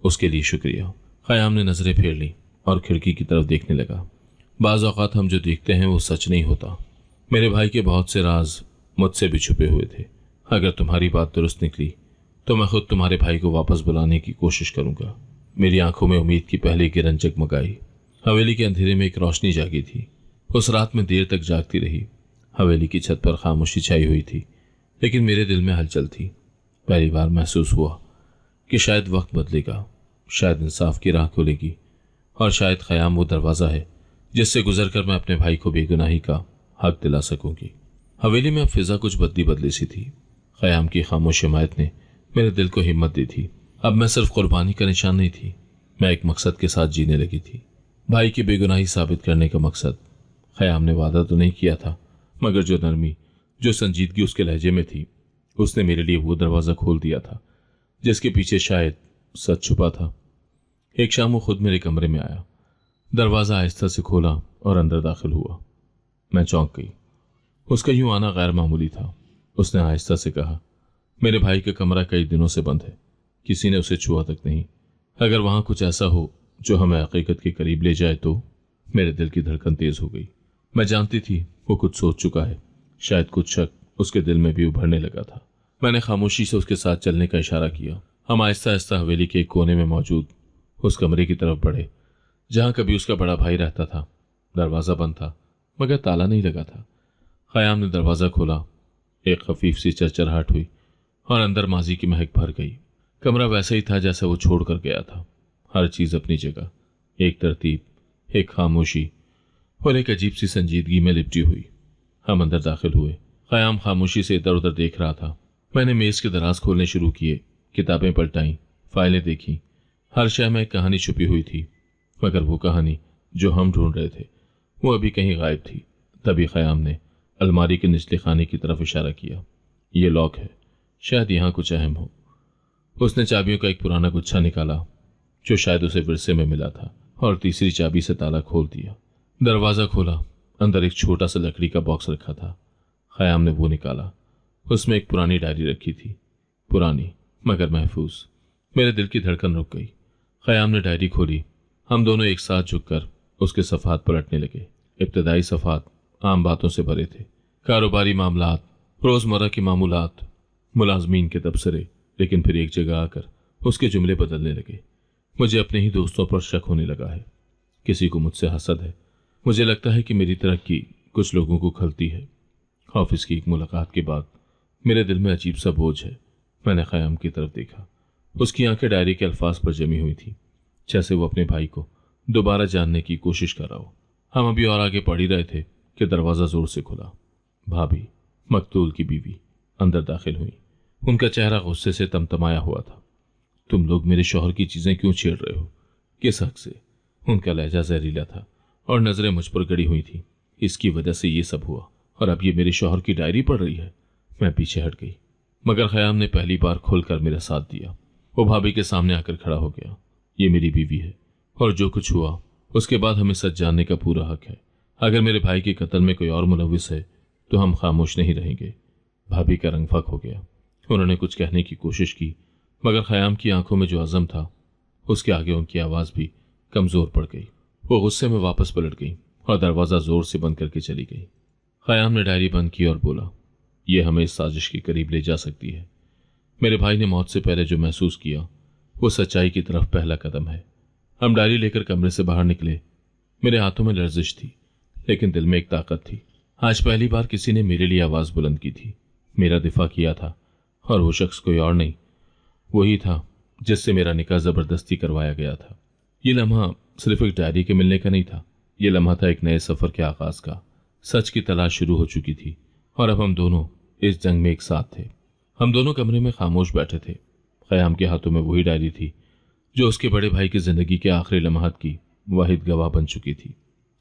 उसके लिए शुक्रिया। क़याम ने नजरें फेर ली और खिड़की की तरफ देखने लगा। बाज़ औक़ात हम जो देखते हैं वो सच नहीं होता। मेरे भाई के बहुत से राज मुझसे भी छुपे हुए थे। अगर तुम्हारी बात दुरुस्त निकली तो मैं खुद तुम्हारे भाई को वापस बुलाने की कोशिश करूंगा। मेरी आंखों में उम्मीद की पहली किरण जगमगाई। हवेली के अंधेरे में एक रोशनी जागी थी। उस रात में देर तक जागती रही। हवेली की छत पर खामोशी छाई हुई थी, लेकिन मेरे दिल में हलचल थी। पहली बार महसूस हुआ कि शायद वक्त बदलेगा, शायद इंसाफ की राह खुलेगी, और शायद क़याम वो दरवाज़ा है जिससे गुजरकर मैं अपने भाई को बेगुनाही का हक दिला सकूंगी। हवेली में अब फिजा कुछ बदली बदली सी थी। क़याम की खामोश हिमायत ने मेरे दिल को हिम्मत दी थी। अब मैं सिर्फ कुर्बानी का निशान नहीं थी, मैं एक मकसद के साथ जीने लगी थी। भाई की बेगुनाही साबित करने का मकसद। क़याम ने वादा तो नहीं किया था, मगर जो नरमी, जो संजीदगी उसके लहजे में थी, उसने मेरे लिए वो दरवाज़ा खोल दिया था जिसके पीछे शायद सच छुपा था। एक शाम वो खुद मेरे कमरे में आया। दरवाज़ा आहिस्ता से खोला और अंदर दाखिल हुआ। मैं चौंक गई। उसका यूं आना गैर मामूली था। उसने आहिस्ता से कहा, मेरे भाई का कमरा कई दिनों से बंद है, किसी ने उसे छुआ तक नहीं। अगर वहां कुछ ऐसा हो जो हमें हकीकत के करीब ले जाए तो। मेरे दिल की धड़कन तेज हो गई। मैं जानती थी वो कुछ सोच चुका है। शायद कुछ शक उसके दिल में भी उभरने लगा था। मैंने खामोशी से उसके साथ चलने का इशारा किया। हम आहिस्ता आहिस्ता हवेली के एक कोने में मौजूद उस कमरे की तरफ बढ़े जहां कभी उसका बड़ा भाई रहता था। दरवाज़ा बंद था, मगर ताला नहीं लगा था। क़याम ने दरवाज़ा खोला। एक खफीफ सी चरचराहट हुई और अंदर माजी की महक भर गई। कमरा वैसा ही था जैसा वो छोड़ कर गया था। हर चीज़ अपनी जगह, एक तरतीब, एक खामोशी और एक अजीब सी संजीदगी में लिपटी हुई। हम अंदर दाखिल हुए। क़याम खामोशी से इधर उधर देख रहा था। मैंने मेज़ के दराज खोलने शुरू किए, किताबें पलटाईं, फाइलें देखी। हर शय में एक कहानी छुपी हुई थी, मगर वो कहानी जो हम ढूंढ रहे थे वो अभी कहीं गायब थी। तभी क़याम ने अलमारी के निचले खाने की तरफ इशारा किया। ये लॉक है, शायद यहाँ कुछ अहम हो। उसने चाबियों का एक पुराना गुच्छा निकाला जो शायद उसे विरसे में मिला था, और तीसरी चाबी से ताला खोल दिया। दरवाज़ा खोला। अंदर एक छोटा सा लकड़ी का बॉक्स रखा था। क़याम ने वो निकाला। उसमें एक पुरानी डायरी रखी थी, पुरानी मगर महफूज। मेरे दिल की धड़कन रुक गई। क़याम ने डायरी खोली। हम दोनों एक साथ झुककर उसके सफ़ात पलटने लगे। इब्तदाई सफ़ात आम बातों से भरे थे, कारोबारी मामलात, रोज़मर्रा की मामूलात, मुलाजमीन के तबसरे। लेकिन फिर एक जगह आकर उसके जुमले बदलने लगे। मुझे अपने ही दोस्तों पर शक होने लगा है। किसी को मुझसे हसद है। मुझे लगता है कि मेरी तरक्की कुछ लोगों को खलती है। ऑफिस की एक मुलाकात के बाद मेरे दिल में अजीब सा बोझ है। मैंने क़याम की तरफ देखा। उसकी आंखें डायरी के अल्फाज पर जमी हुई थी, जैसे वो अपने भाई को दोबारा जानने की कोशिश कर रहा हो। हम अभी और आगे पढ़ ही रहे थे कि दरवाज़ा जोर से खुला। भाभी, मकतूल की बीवी, अंदर दाखिल हुई। उनका चेहरा गुस्से से तमतमाया हुआ था। तुम लोग मेरे शौहर की चीज़ें क्यों छेड़ रहे हो? किस हक से? उनका लहजा जहरीला था और नज़रें मुझ पर गड़ी हुई थी। इसकी वजह से ये सब हुआ, और अब ये मेरे शौहर की डायरी पढ़ रही है। मैं पीछे हट गई, मगर क़याम ने पहली बार खुलकर मेरा साथ दिया। वो भाभी के सामने आकर खड़ा हो गया। ये मेरी बीवी है, और जो कुछ हुआ उसके बाद हमें सच जानने का पूरा हक है। अगर मेरे भाई के कत्ल में कोई और मुलविस है तो हम खामोश नहीं रहेंगे। भाभी का रंग फक हो गया। उन्होंने कुछ कहने की कोशिश की, मगर क़याम की आंखों में जो अज़म था उसके आगे उनकी आवाज़ भी कमज़ोर पड़ गई। वो गुस्से में वापस पलट गई और दरवाज़ा ज़ोर से बंद करके चली गई। क़याम ने डायरी बंद की और बोला, यह हमें इस साजिश के करीब ले जा सकती है। मेरे भाई ने मौत से पहले जो महसूस किया वो सच्चाई की तरफ पहला कदम है। हम डायरी लेकर कमरे से बाहर निकले। मेरे हाथों में लर्जिश थी, लेकिन दिल में एक ताकत थी। आज पहली बार किसी ने मेरे लिए आवाज़ बुलंद की थी, मेरा दिफा किया था, और वो शख्स कोई और नहीं, वही था जिससे मेरा निकाह ज़बरदस्ती करवाया गया था। ये लम्हा सिर्फ एक डायरी के मिलने का नहीं था, ये लम्हा था एक नए सफर के आगाज का। सच की तलाश शुरू हो चुकी थी और अब हम दोनों इस जंग में एक साथ थे। हम दोनों कमरे में खामोश बैठे थे। ख़याम के हाथों में वही डायरी थी जो उसके बड़े भाई की जिंदगी के आखिरी लम्हात की वाहिद गवाह बन चुकी थी।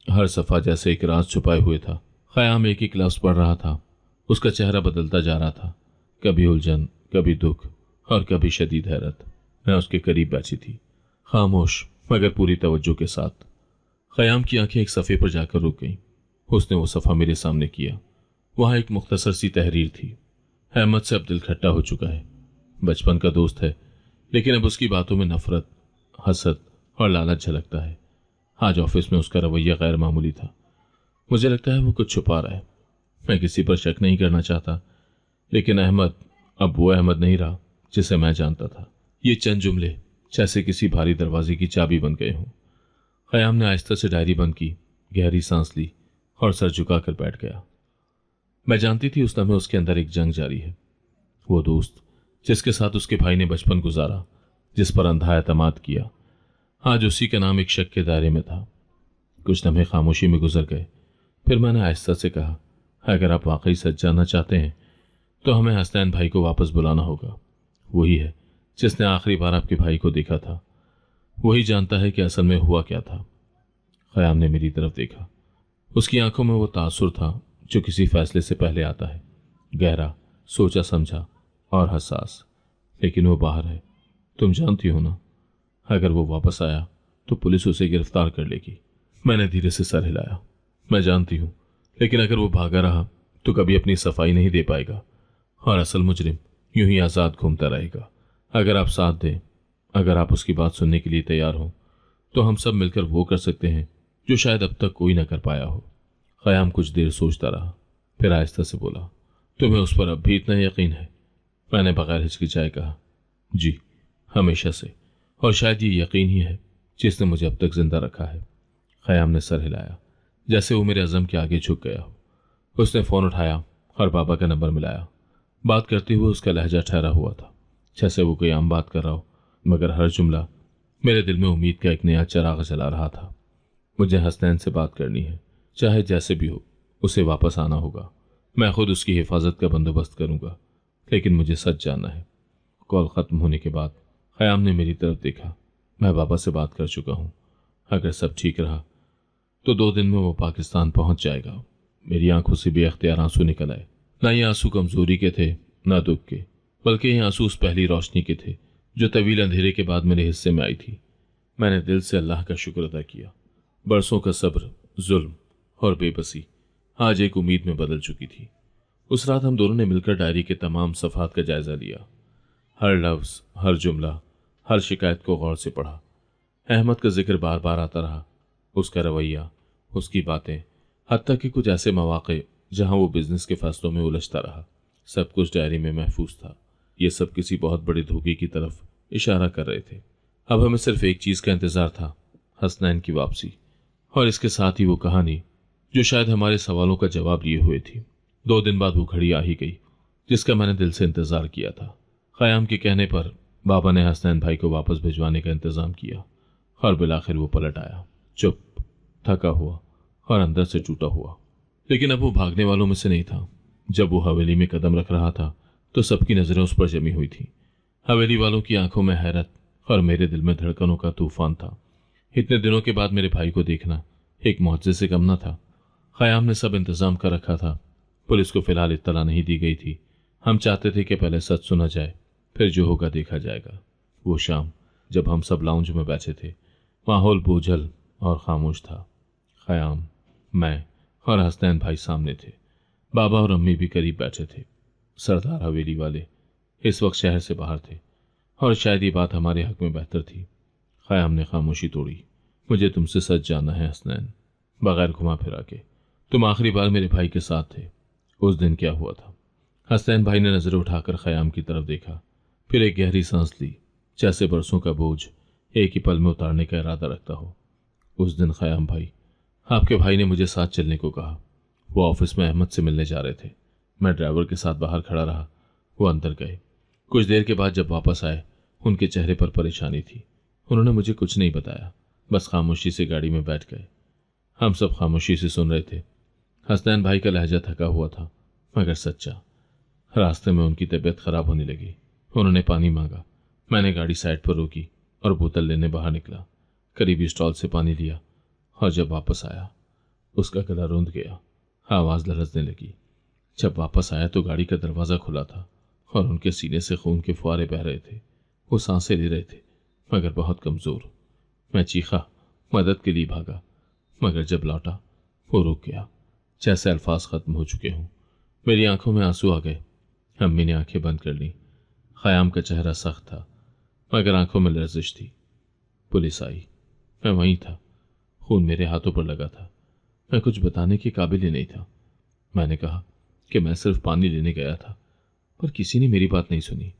हर सफ़ा जैसे एक राज छुपाए हुए था। ख़याम एक एक लफ्ज़ पढ़ रहा था। उसका चेहरा बदलता जा रहा था, कभी उलझन, कभी दुख और कभी शदीद हैरत। मैं उसके करीब बैठी थी, खामोश मगर पूरी तवज्जो के साथ। ख़याम की आंखें एक सफ़े पर जाकर रुक गईं। उसने वो सफ़ा मेरे सामने किया। वहाँ एक मुख्तसर सी तहरीर थी। अहमद से अब दिल खट्टा हो चुका है। बचपन का दोस्त है, लेकिन अब उसकी बातों में नफरत, हसद और लालच झलकता है। आज ऑफिस में उसका रवैया गैर मामूली था। मुझे लगता है वो कुछ छुपा रहा है। मैं किसी पर शक नहीं करना चाहता, लेकिन अहमद अब वो अहमद नहीं रहा जिसे मैं जानता था। ये चंद जुमले जैसे किसी भारी दरवाजे की चाबी बन गए हों। ख़याम ने आहिस्ता से डायरी बंद की, गहरी सांस ली और सर झुकाकर बैठ गया। मैं जानती थी उस समय उसके अंदर एक जंग जारी है। वो दोस्त जिसके साथ उसके भाई ने बचपन गुजारा, जिस पर अंधा एतमाद किया, आज उसी का नाम एक शक के दायरे में था। कुछ लम्हे खामोशी में गुजर गए। फिर मैंने आहिस्ता से कहा, अगर आप वाकई सच जानना चाहते हैं तो हमें हसनैन भाई को वापस बुलाना होगा। वही है जिसने आखिरी बार आपके भाई को देखा था। वही जानता है कि असल में हुआ क्या था। ख़याम ने मेरी तरफ देखा। उसकी आंखों में वो तासुर था जो किसी फैसले से पहले आता है, गहरा, सोचा समझा और हसास। लेकिन वो बाहर है, तुम जानती हो ना। अगर वो वापस आया तो पुलिस उसे गिरफ्तार कर लेगी। मैंने धीरे से सर हिलाया। मैं जानती हूँ, लेकिन अगर वो भागा रहा तो कभी अपनी सफाई नहीं दे पाएगा और असल मुजरिम यूं ही आज़ाद घूमता रहेगा। अगर आप साथ दें, अगर आप उसकी बात सुनने के लिए तैयार हो, तो हम सब मिलकर वो कर सकते हैं जो शायद अब तक कोई ना कर पाया हो। ख़याम कुछ देर सोचता रहा, फिर आहिस्ता से बोला, तुम्हें उस पर अब भी इतना यकीन है? मैंने बगैर हिचकिचाए कहा, जी, हमेशा से, और शायद ये यकीन ही है जिसने मुझे अब तक जिंदा रखा है। ख़याम ने सर हिलाया, जैसे वो मेरे अज़म के आगे झुक गया हो। उसने फ़ोन उठाया और बाबा का नंबर मिलाया। बात करते हुए उसका लहजा ठहरा हुआ था, जैसे वो कोई आम बात कर रहा हो, मगर हर जुमला मेरे दिल में उम्मीद का एक नया चिराग जला रहा था। मुझे हसनैन से बात करनी है, चाहे जैसे भी हो, उसे वापस आना होगा। मैं खुद उसकी हिफाजत का बंदोबस्त करूंगा, लेकिन मुझे सच जानना है। कॉल ख़त्म होने के बाद ख़याम ने मेरी तरफ देखा। मैं बाबा से बात कर चुका हूँ। अगर सब ठीक रहा तो 2 दिन में वो पाकिस्तान पहुंच जाएगा। मेरी आंखों से बेअख्तियार आंसू निकल आए। ना ये आंसू कमजोरी के थे, ना दुख के, बल्कि ये आंसू उस पहली रोशनी के थे जो तवील अंधेरे के बाद मेरे हिस्से में आई थी। मैंने दिल से अल्लाह का शुक्र अदा किया। बरसों का सब्र, जुल्म और बेबसी आज एक उम्मीद में बदल चुकी थी। उस रात हम दोनों ने मिलकर डायरी के तमाम सफ़हात का जायजा लिया। हर लफ्ज़, हर जुमला, हर शिकायत को गौर से पढ़ा। अहमद का जिक्र बार बार आता रहा, उसका रवैया, उसकी बातें, हत्ता कि कुछ ऐसे मौक़े जहां वो बिजनेस के फैसलों में उलझता रहा। सब कुछ डायरी में महफूज था। ये सब किसी बहुत बड़े धोखे की तरफ इशारा कर रहे थे। अब हमें सिर्फ एक चीज़ का इंतज़ार था, हसनैन की वापसी, और इसके साथ ही वो कहानी जो शायद हमारे सवालों का जवाब लिए हुए थी। 2 दिन बाद वो घड़ी आ ही गई जिसका मैंने दिल से इंतज़ार किया था। ख़याम के कहने पर बाबा ने हसनैन भाई को वापस भिजवाने का इंतज़ाम किया और बिलाखिर वो पलट आया, चुप, थका हुआ और अंदर से टूटा हुआ। लेकिन अब वो भागने वालों में से नहीं था। जब वो हवेली में कदम रख रहा था तो सबकी नज़रें उस पर जमी हुई थी। हवेली वालों की आंखों में हैरत और मेरे दिल में धड़कनों का तूफान था। इतने दिनों के बाद मेरे भाई को देखना एक मौजज़े से कम न था। ख़याम ने सब इंतज़ाम कर रखा था। पुलिस को फिलहाल इत्तला नहीं दी गई थी। हम चाहते थे कि पहले सच सुना जाए, फिर जो होगा देखा जाएगा। वो शाम जब हम सब लाउंज में बैठे थे, माहौल बोझल और खामोश था। ख़याम, मैं और हसनैन भाई सामने थे। बाबा और अम्मी भी करीब बैठे थे। सरदार हवेली वाले इस वक्त शहर से बाहर थे और शायद ये बात हमारे हक में बेहतर थी। ख़याम ने खामोशी तोड़ी, मुझे तुमसे सच जानना है हसनैन, बगैर घुमा फिरा के। तुम आखिरी बार मेरे भाई के साथ थे, उस दिन क्या हुआ था? हसनैन भाई ने नजरें उठाकर ख़याम की तरफ देखा, फिर एक गहरी सांस ली, जैसे बरसों का बोझ एक ही पल में उतारने का इरादा रखता हो। उस दिन ख़याम भाई, आपके भाई ने मुझे साथ चलने को कहा। वो ऑफिस में अहमद से मिलने जा रहे थे। मैं ड्राइवर के साथ बाहर खड़ा रहा, वो अंदर गए। कुछ देर के बाद जब वापस आए, उनके चेहरे पर परेशानी थी। उन्होंने मुझे कुछ नहीं बताया, बस खामोशी से गाड़ी में बैठ गए। हम सब खामोशी से सुन रहे थे। हसनैन भाई का लहजा थका हुआ था मगर सच्चा। रास्ते में उनकी तबीयत खराब होने लगी। उन्होंने पानी मांगा। मैंने गाड़ी साइड पर रोकी और बोतल लेने बाहर निकला। करीबी स्टॉल से पानी लिया और जब वापस आया उसका गला रुंध गया, आवाज़ लरजने लगी। जब वापस आया तो गाड़ी का दरवाज़ा खुला था और उनके सीने से खून के फुहारे बह रहे थे। वो सांसें ले रहे थे मगर बहुत कमज़ोर। मैं चीखा, मदद के लिए भागा, मगर जब लौटा वो रुक गया, जैसे अल्फाज ख़त्म हो चुके हों। मेरी आंखों में आंसू आ गए। अम्मी ने आंखें बंद कर लीं। ख़याम का चेहरा सख्त था मगर आंखों में लर्जिश थी। पुलिस आई। मैं वहीं था। खून मेरे हाथों पर लगा था। मैं कुछ बताने के काबिल ही नहीं था। मैंने कहा कि मैं सिर्फ पानी लेने गया था, पर किसी ने मेरी बात नहीं सुनी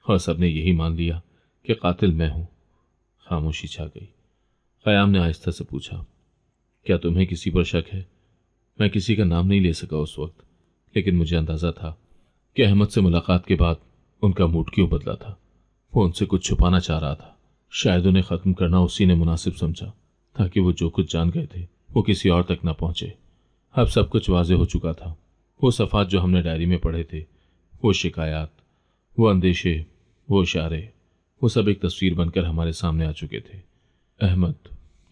और सबने यही मान लिया कि कातिल मैं हूं। खामोशी छा गई। ख़याम ने आहिस्ता से पूछा, क्या तुम्हें किसी पर शक है? मैं किसी का नाम नहीं ले सका उस वक्त, लेकिन मुझे अंदाज़ा था कि अहमद से मुलाकात के बाद उनका मूड क्यों बदला था। वो उनसे कुछ छुपाना चाह रहा था। शायद उन्हें ख़त्म करना उसी ने मुनासिब समझा ताकि वो जो कुछ जान गए थे वो किसी और तक ना पहुंचे। अब सब कुछ वाजे हो चुका था। वो सफ़ात जो हमने डायरी में पढ़े थे, वो शिकायत, वो अंदेशे, वो इशारे, वो सब एक तस्वीर बनकर हमारे सामने आ चुके थे। अहमद,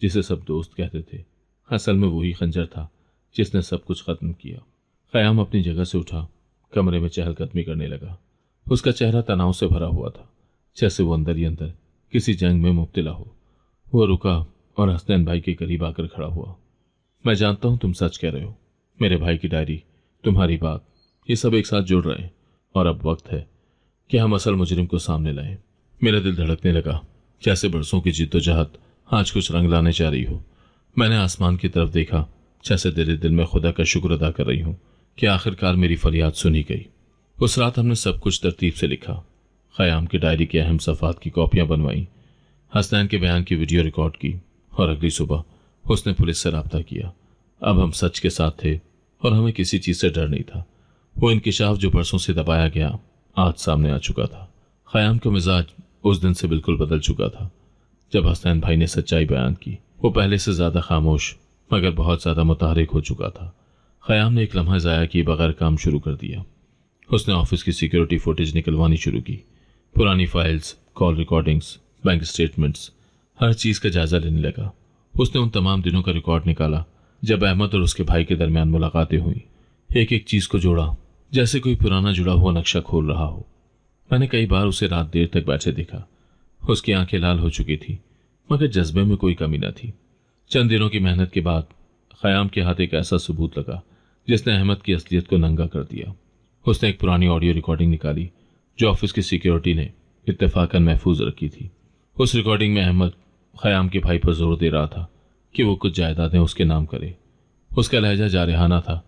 जिसे सब दोस्त कहते थे, असल में वही खंजर था जिसने सब कुछ ख़त्म किया। ख़याम अपनी जगह से उठा, कमरे में चहलकदमी करने लगा। उसका चेहरा तनाव से भरा हुआ था, जैसे वो अंदर ही अंदर किसी जंग में मुब्तला हो। वो रुका और हसनैन भाई के करीब आकर खड़ा हुआ। मैं जानता हूं तुम सच कह रहे हो। मेरे भाई की डायरी, तुम्हारी बात, ये सब एक साथ जुड़ रहे हैं और अब वक्त है कि हम असल मुजरिम को सामने लाएं। मेरा दिल धड़कने लगा, जैसे बरसों की जिद्दोजहद आज कुछ रंग लाने जा रही हो। मैंने आसमान की तरफ देखा, जैसे दिल दिल में खुदा का शुक्र अदा कर रही हूं कि आखिरकार मेरी फरियाद सुनी गई। उस रात हमने सब कुछ तरतीब से लिखा। ख़याम की डायरी की अहम सफ़ात की कॉपियां बनवाई, हसनैन के बयान की वीडियो रिकॉर्ड की और अगली सुबह उसने पुलिस से राब्ता किया। अब हम सच के साथ थे और हमें किसी चीज़ से डर नहीं था। वो इंकिशाफ जो बरसों से दबाया गया आज सामने आ चुका था। ख़याम का मिजाज उस दिन से बिल्कुल बदल चुका था। जब हसनैन भाई ने सच्चाई बयान की, वो पहले से ज़्यादा खामोश मगर बहुत ज़्यादा मुतहरिक हो चुका था। ख़याम ने एक लम्हा ज़ाया किए बगैर काम शुरू कर दिया। उसने ऑफिस की सिक्योरिटी फुटेज निकलवानी शुरू की। पुरानी files, call recordings, bank statements, हर चीज़ का जायजा लेने लगा। उसने उन तमाम दिनों का रिकॉर्ड निकाला जब अहमद और उसके भाई के दरमियान मुलाकातें हुई। एक एक चीज़ को जोड़ा, जैसे कोई पुराना जुड़ा हुआ नक्शा खोल रहा हो। मैंने कई बार उसे रात देर तक बैठे देखा। उसकी आंखें लाल हो चुकी थी मगर जज्बे में कोई कमी न थी। चंद दिनों की मेहनत के बाद ख़याम के हाथ एक ऐसा सबूत लगा जिसने अहमद की असलियत को नंगा कर दिया। उसने एक पुरानी ऑडियो रिकॉर्डिंग निकाली जो ऑफिस की सिक्योरिटी ने इत्तेफाकन महफूज रखी थी। उस रिकॉर्डिंग में अहमद ख़याम के भाई पर जोर दे रहा था कि वो कुछ जायदादें उसके नाम करे। उसका लहजा जारहाना था।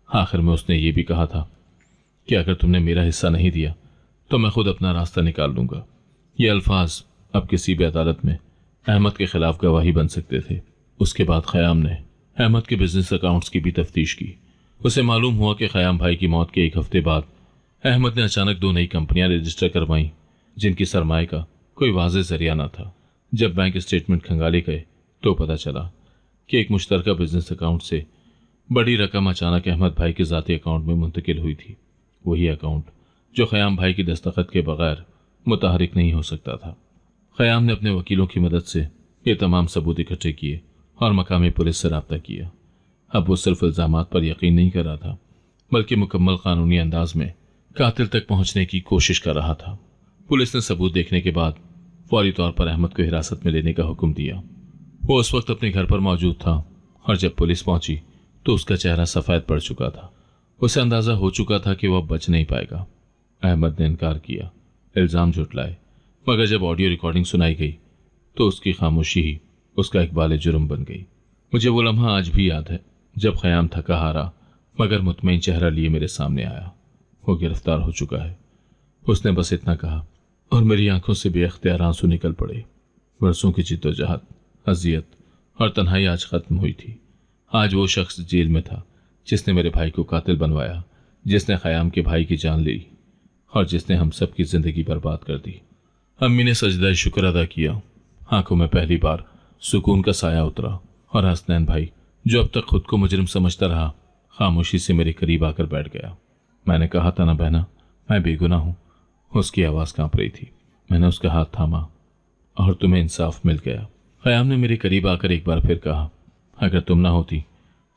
आखिर में उसने ये भी कहा था कि अगर तुमने मेरा हिस्सा नहीं दिया तो मैं खुद अपना रास्ता निकाल लूंगा। ये अल्फाज अब किसी भी अदालत में अहमद के खिलाफ गवाही बन सकते थे। उसके बाद ख़याम ने अहमद के बिजनेस अकाउंट्स की भी तफ्तीश की। उसे मालूम हुआ कि ख़याम भाई की मौत के एक हफ्ते बाद अहमद ने अचानक 2 नई कंपनियां रजिस्टर करवाईं जिनकी सरमाए का कोई वाज़ेह जरिया न था। जब बैंक स्टेटमेंट खंगाले गए तो पता चला कि एक मुश्तरका बिजनेस अकाउंट से बड़ी रकम अचानक अहमद भाई के ज़ाती अकाउंट में मुंतकिल हुई थी। वही अकाउंट जो ख़याम भाई की दस्तखत के बगैर मुतहरिक नहीं हो सकता था। ख़याम ने अपने वकीलों की मदद से ये तमाम सबूत इकट्ठे किए और मकामी पुलिस से राब्ता किया। अब वो सिर्फ इल्ज़ामात पर यकीन नहीं कर रहा था बल्कि मुकम्मल कानूनी अंदाज में कातिल तक पहुंचने की कोशिश कर रहा था। पुलिस ने सबूत देखने के बाद फौरी तौर पर अहमद को हिरासत में लेने का हुक्म दिया। वो उस वक्त अपने घर पर मौजूद था और जब पुलिस पहुंची तो उसका चेहरा सफ़ेद पड़ चुका था। उसे अंदाज़ा हो चुका था कि वह अब बच नहीं पाएगा। अहमद ने इनकार किया, इल्ज़ाम झुटलाए, मगर जब ऑडियो रिकॉर्डिंग सुनाई गई तो उसकी खामोशी ही उसका इकबाल जुर्म बन गई। मुझे वो लम्हा आज भी याद है जब ख़याम थका हारा मगर मुतमईन चेहरा लिए मेरे सामने आया। वो गिरफ्तार हो चुका है। उसने बस इतना कहा और मेरी आंखों से बेअख्तियार आंसू निकल पड़े। बरसों की जिद्दोजहद, अजियत और तन्हाई आज ख़त्म हुई थी। आज वो शख्स जेल में था जिसने मेरे भाई को कातिल बनवाया, जिसने ख़याम के भाई की जान ली और जिसने हम सब की ज़िंदगी बर्बाद कर दी। अम्मी ने सजदा शुक्र अदा किया। आंखों में पहली बार सुकून का साया उतरा और हसनैन भाई, जो अब तक खुद को मुजरिम समझता रहा, खामोशी से मेरे करीब आकर बैठ गया। मैंने कहा था ना बहना, मैं बेगुनाह हूं। उसकी आवाज़ कांप रही थी। मैंने उसका हाथ थामा और तुम्हें इंसाफ मिल गया। क़याम ने मेरे करीब आकर एक बार फिर कहा, अगर तुम ना होती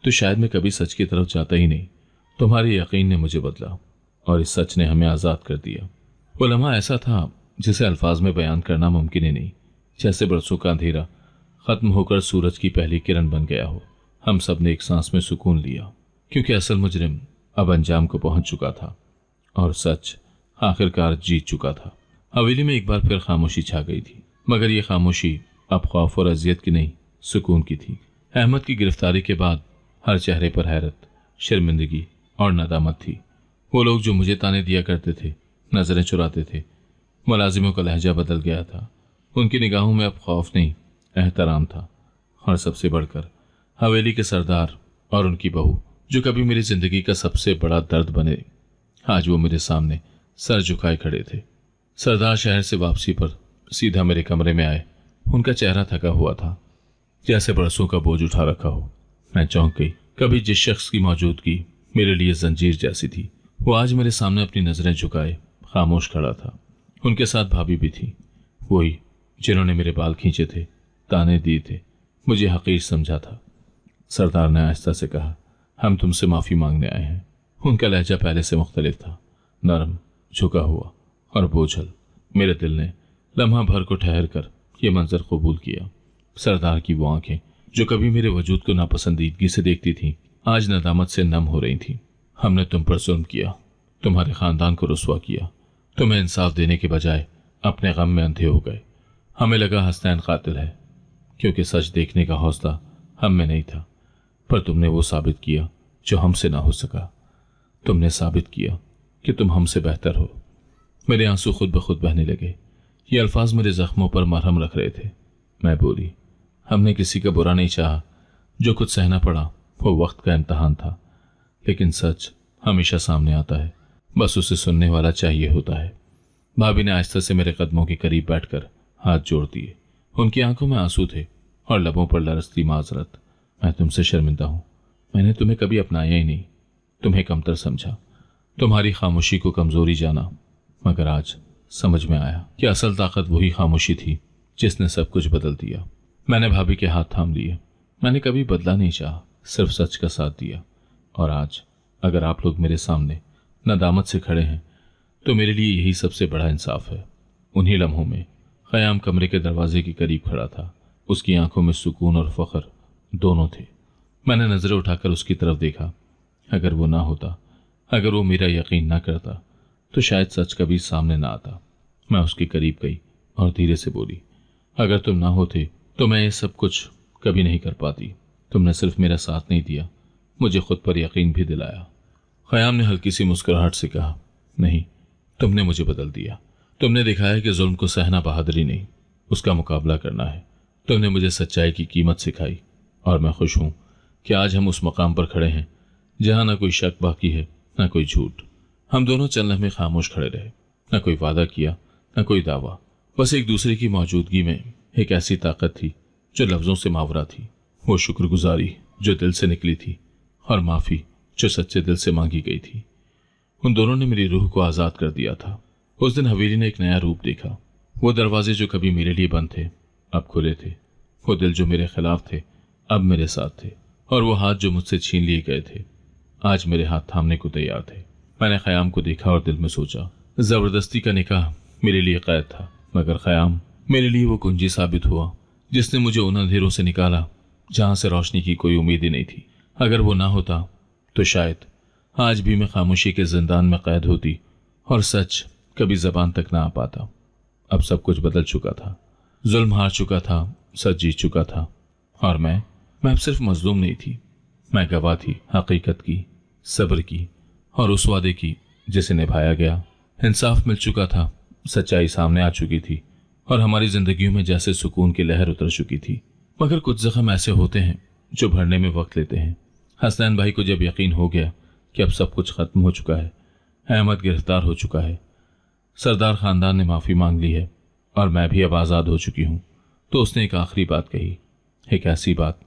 तो शायद मैं कभी सच की तरफ जाता ही नहीं। तुम्हारे यकीन ने मुझे बदला और इस सच ने हमें आज़ाद कर दिया। वो लम्हा ऐसा था जिसे अल्फाज में बयान करना मुमकिन ही नहीं। जैसे बरसों का अंधेरा खत्म होकर सूरज की पहली किरण बन गया हो। हम सब ने एक सांस में सुकून लिया, क्योंकि असल मुजरिम अब अंजाम को पहुंच चुका था और सच आखिरकार जीत चुका था। हवेली में एक बार फिर खामोशी छा गई थी, मगर यह खामोशी अब खौफ और अजियत की नहीं, सुकून की थी। अहमद की गिरफ्तारी के बाद हर चेहरे पर हैरत, शर्मिंदगी और नदामत थी। वो लोग जो मुझे ताने दिया करते थे, नजरें चुराते थे, मुलाजिमों का लहजा बदल गया था। उनकी निगाहों में अब खौफ नहीं, एहतराम था। और सबसे बढ़कर हवेली के सरदार और उनकी बहू, जो कभी मेरी जिंदगी का सबसे बड़ा दर्द बने, आज वो मेरे सामने सर झुकाए खड़े थे। सरदार शहर से वापसी पर सीधा मेरे कमरे में आए। उनका चेहरा थका हुआ था, जैसे बरसों का बोझ उठा रखा हो। मैं चौंक गई। कभी जिस शख्स की मौजूदगी मेरे लिए जंजीर जैसी थी, वो आज मेरे सामने अपनी नजरें झुकाए खामोश खड़ा था। उनके साथ भाभी भी थी, वही जिन्होंने मेरे बाल खींचे थे, ताने दिए थे, मुझे हकीर समझा था। सरदार ने आहिस्ता से कहा, हम तुमसे माफ़ी मांगने आए हैं। उनका लहजा पहले से मुख्तलिफ था, नरम, झुका हुआ और बोझल। मेरे दिल ने लम्हा भर को ठहर कर यह मंजर कबूल किया। सरदार की वो आंखें, जो कभी मेरे वजूद को नापसंदीदगी से देखती थीं, आज नदामत से नम हो रही थीं। हमने तुम पर जुल्म किया, तुम्हारे खानदान को रुस्वा किया। तुम्हें इंसाफ देने के बजाय अपने गम में अंधे हो गए। हमें लगा हसनैन कातिल है, क्योंकि सच देखने का हौसला हम में नहीं था। पर तुमने वो साबित किया जो हमसे ना हो सका। तुमने साबित किया कि तुम हमसे बेहतर हो। मेरे आंसू खुद ब खुद बहने लगे। ये अल्फाज मेरे जख्मों पर मरहम रख रहे थे। मैं बोली, हमने किसी का बुरा नहीं चाहा। जो कुछ सहना पड़ा वो वक्त का इम्तहान था। लेकिन सच हमेशा सामने आता है, बस उसे सुनने वाला चाहिए होता है। भाभी ने आहिस्ता से मेरे कदमों के करीब बैठकर हाथ जोड़ दिए। उनकी आंखों में आंसू थे और लबों पर लरसती माजरत। मैं तुमसे शर्मिंदा हूं। मैंने तुम्हें कभी अपनाया ही नहीं, तुम्हें कमतर समझा, तुम्हारी खामोशी को कमजोरी जाना। मगर आज समझ में आया कि असल ताकत वही खामोशी थी जिसने सब कुछ बदल दिया। मैंने भाभी के हाथ थाम लिए। मैंने कभी बदला नहीं चाहा, सिर्फ सच का साथ दिया। और आज अगर आप लोग मेरे सामने नदामत से खड़े हैं, तो मेरे लिए यही सबसे बड़ा इंसाफ है। उन्हीं लम्हों में क़याम कमरे के दरवाजे के करीब खड़ा था। उसकी आंखों में सुकून और फख्र दोनों थे। मैंने नजरें उठाकर उसकी तरफ देखा। अगर वो ना होता, अगर वो मेरा यकीन ना करता, तो शायद सच कभी सामने ना आता। मैं उसके करीब गई और धीरे से बोली, अगर तुम ना होते तो मैं ये सब कुछ कभी नहीं कर पाती। तुमने सिर्फ मेरा साथ नहीं दिया, मुझे खुद पर यकीन भी दिलाया। क़याम ने हल्की सी मुस्कुराहट से कहा, नहीं, तुमने मुझे बदल दिया। तुमने दिखाया कि जुल्म को सहना बहादुरी नहीं, उसका मुकाबला करना है। तुमने मुझे सच्चाई की कीमत सिखाई और मैं खुश हूं कि आज हम उस मकाम पर खड़े हैं जहां ना कोई शक बाकी है, ना कोई झूठ। हम दोनों चंद लम्हे खामोश खड़े रहे, ना कोई वादा किया, ना कोई दावा। बस एक दूसरे की मौजूदगी में एक ऐसी ताकत थी जो लफ्जों से मावरा थी। वो शुक्रगुजारी जो दिल से निकली थी और माफ़ी जो सच्चे दिल से मांगी गई थी। उन दोनों ने मेरी रूह को आज़ाद कर दिया था। उस दिन हवेली ने एक नया रूप देखा। वो दरवाजे जो कभी मेरे लिए बंद थे अब खुले थे। वो दिल जो मेरे खिलाफ थे अब मेरे साथ थे। और वो हाथ जो मुझसे छीन लिए गए थे आज मेरे हाथ थामने को तैयार थे। मैंने क़याम को देखा और दिल में सोचा, जबरदस्ती का निकाह मेरे लिए कैद था, मगर क़याम मेरे लिए वो कुंजी साबित हुआ जिसने मुझे उन अंधेरों से निकाला जहां से रोशनी की कोई उम्मीद ही नहीं थी। अगर वो ना होता तो शायद आज भी मैं खामोशी के जिंदान में कैद होती और सच कभी जबान तक ना आ पाता। अब सब कुछ बदल चुका था। जुल्म हार चुका था, सच जीत चुका था और मैं अब सिर्फ मजलूम नहीं थी, मैं गवाह थी हकीकत की, सब्र की और उस वादे की जिसे निभाया गया। इंसाफ मिल चुका था, सच्चाई सामने आ चुकी थी और हमारी जिंदगियों में जैसे सुकून की लहर उतर चुकी थी। मगर कुछ जख्म ऐसे होते हैं जो भरने में वक्त लेते हैं। हसनैन भाई को जब यकीन हो गया कि अब सब कुछ खत्म हो चुका है, अहमद गिरफ्तार हो चुका है, सरदार खानदान ने माफ़ी मांग ली है और मैं भी अब आज़ाद हो चुकी हूँ, तो उसने एक आखिरी बात कही, एक ऐसी बात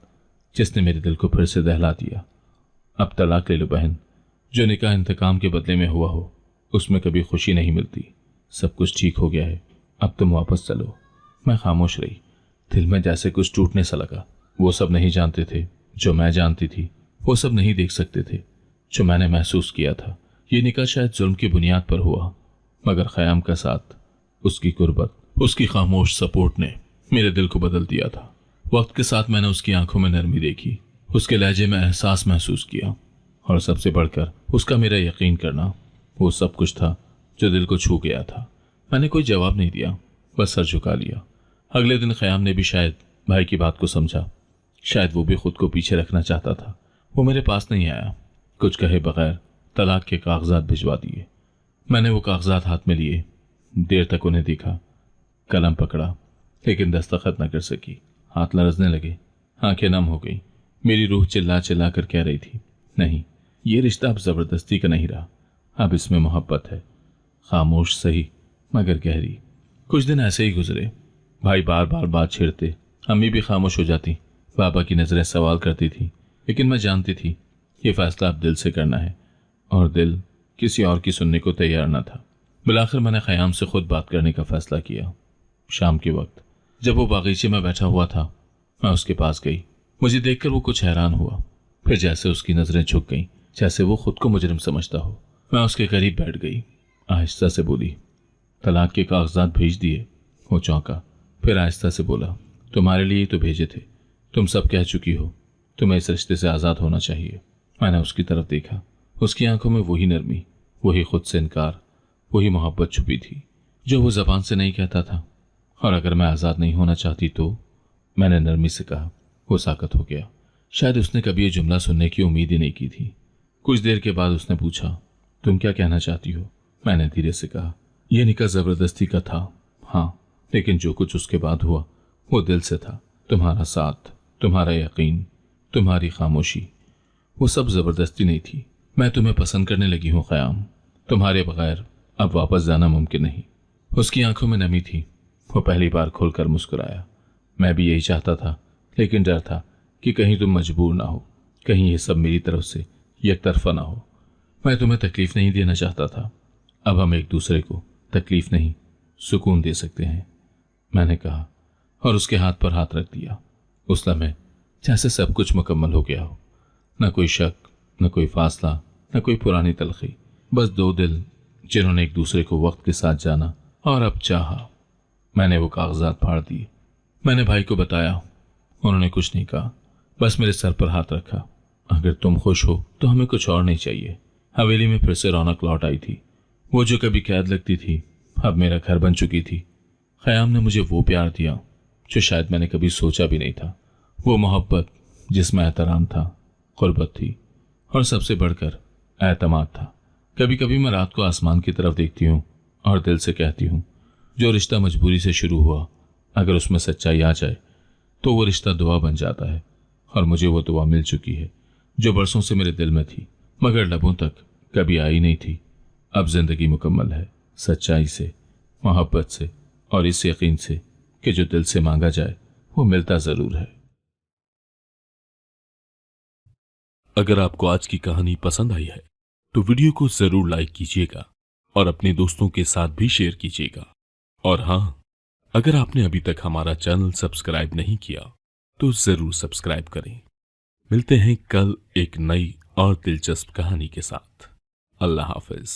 जिसने मेरे दिल को फिर से दहला दिया। अब तलाक ले लो बहन। जो निकाह इंतकाम के बदले में हुआ हो उसमें कभी खुशी नहीं मिलती। सब कुछ ठीक हो गया है, अब तुम वापस चलो। मैं खामोश रही। दिल में जैसे कुछ टूटने सा लगा। वो सब नहीं जानते थे जो मैं जानती थी, वो सब नहीं देख सकते थे जो मैंने महसूस किया था। ये निकाह शायद जुल्म की बुनियाद पर हुआ, मगर ख़याम का साथ, उसकी कुर्बत, उसकी खामोश सपोर्ट ने मेरे दिल को बदल दिया था। वक्त के साथ मैंने उसकी आंखों में नरमी देखी, उसके लहजे में एहसास महसूस किया, और सबसे बढ़कर उसका मेरा यकीन करना। वो सब कुछ था जो दिल को छू गया था। मैंने कोई जवाब नहीं दिया, बस सर झुका लिया। अगले दिन ख़याम ने भी शायद भाई की बात को समझा। शायद वो भी खुद को पीछे रखना चाहता था। वो मेरे पास नहीं आया, कुछ कहे बगैर तलाक के कागजात भिजवा दिए। मैंने वो कागजात हाथ में लिए, देर तक उन्हें देखा, कलम पकड़ा, लेकिन दस्तखत न कर सकी। हाथ लरजने लगे, आंखें नम हो गई। मेरी रूह चिल्ला चिल्ला कर कह रही थी, नहीं, ये रिश्ता अब जबरदस्ती का नहीं रहा, अब इसमें मोहब्बत है। खामोश सही मगर गहरी। कुछ दिन ऐसे ही गुजरे। भाई बार बार बात छेड़ते, अम्मी भी खामोश हो जाती, बाबा की नजरें सवाल करती थी, लेकिन मैं जानती थी ये फैसला अब दिल से करना है, और दिल किसी और की सुनने को तैयार न था। बिलाखिर मैंने ख़याम से खुद बात करने का फैसला किया। शाम के वक्त जब वो बागीचे में बैठा हुआ था, मैं उसके पास गई। मुझे देखकर वो कुछ हैरान हुआ, फिर जैसे उसकी नजरें झुक गईं, जैसे वो खुद को मुजरिम समझता हो। मैं उसके करीब बैठ गई, आहिस्ता से बोली, तलाक के कागजात भेज दिए? वो चौंका, फिर आहिस्ता से बोला, तुम्हारे लिए ही तो भेजे थे, तुम सब कह चुकी हो, तुम्हें इस रिश्ते से आज़ाद होना चाहिए। मैंने उसकी तरफ देखा, उसकी आंखों में वही नरमी, वही खुद से इनकार, वही मोहब्बत छुपी थी जो वो जबान से नहीं कहता था। और अगर मैं आज़ाद नहीं होना चाहती तो? मैंने नरमी से कहा। वो साकत हो गया। शायद उसने कभी ये जुमला सुनने की उम्मीद ही नहीं की थी। कुछ देर के बाद उसने पूछा, तुम क्या कहना चाहती हो? मैंने धीरे से कहा, यह निकाह जबरदस्ती का था, हाँ, लेकिन जो कुछ उसके बाद हुआ वो दिल से था। तुम्हारा साथ, तुम्हारा यकीन, तुम्हारी खामोशी, वो सब जबरदस्ती नहीं थी। मैं तुम्हें पसंद करने लगी हूँ ख़याम, तुम्हारे बगैर अब वापस जाना मुमकिन नहीं। उसकी आंखों में नमी थी। वो पहली बार खुलकर मुस्कुराया। मैं भी यही चाहता था, लेकिन डर था कि कहीं तुम मजबूर ना हो, कहीं ये सब मेरी तरफ से एक तरफा ना हो। मैं तुम्हें तकलीफ नहीं देना चाहता था। अब हम एक दूसरे को तकलीफ नहीं, सुकून दे सकते हैं, मैंने कहा, और उसके हाथ पर हाथ रख दिया। उस लम्हे जैसे सब कुछ मुकम्मल हो गया हो। न कोई शक, न कोई फासला, न कोई पुरानी तलखी, बस दो दिल जिन्होंने एक दूसरे को वक्त के साथ जाना और अब चाहा। मैंने वो कागजात फाड़ दिए। मैंने भाई को बताया। उन्होंने कुछ नहीं कहा, बस मेरे सर पर हाथ रखा। अगर तुम खुश हो तो हमें कुछ और नहीं चाहिए। हवेली में फिर से रौनक लौट आई थी। वो जो कभी कैद लगती थी अब मेरा घर बन चुकी थी। ख़याम ने मुझे वो प्यार दिया जो शायद मैंने कभी सोचा भी नहीं था। वो मोहब्बत जिसमें एहतराम था, क़ुर्बत थी, और सबसे बढ़कर एतमाद था। कभी कभी मैं रात को आसमान की तरफ देखती हूँ और दिल से कहती हूँ, जो रिश्ता मजबूरी से शुरू हुआ, अगर उसमें सच्चाई आ जाए तो वो रिश्ता दुआ बन जाता है। और मुझे वो दुआ मिल चुकी है जो बरसों से मेरे दिल में थी, मगर लबों तक कभी आई नहीं थी। अब जिंदगी मुकम्मल है, सच्चाई से, मोहब्बत से, और इस यकीन से कि जो दिल से मांगा जाए वो मिलता ज़रूर है। अगर आपको आज की कहानी पसंद आई है तो वीडियो को जरूर लाइक कीजिएगा और अपने दोस्तों के साथ भी शेयर कीजिएगा। और हाँ, अगर आपने अभी तक हमारा चैनल सब्सक्राइब नहीं किया तो जरूर सब्सक्राइब करें। मिलते हैं कल एक नई और दिलचस्प कहानी के साथ। अल्लाह हाफिज।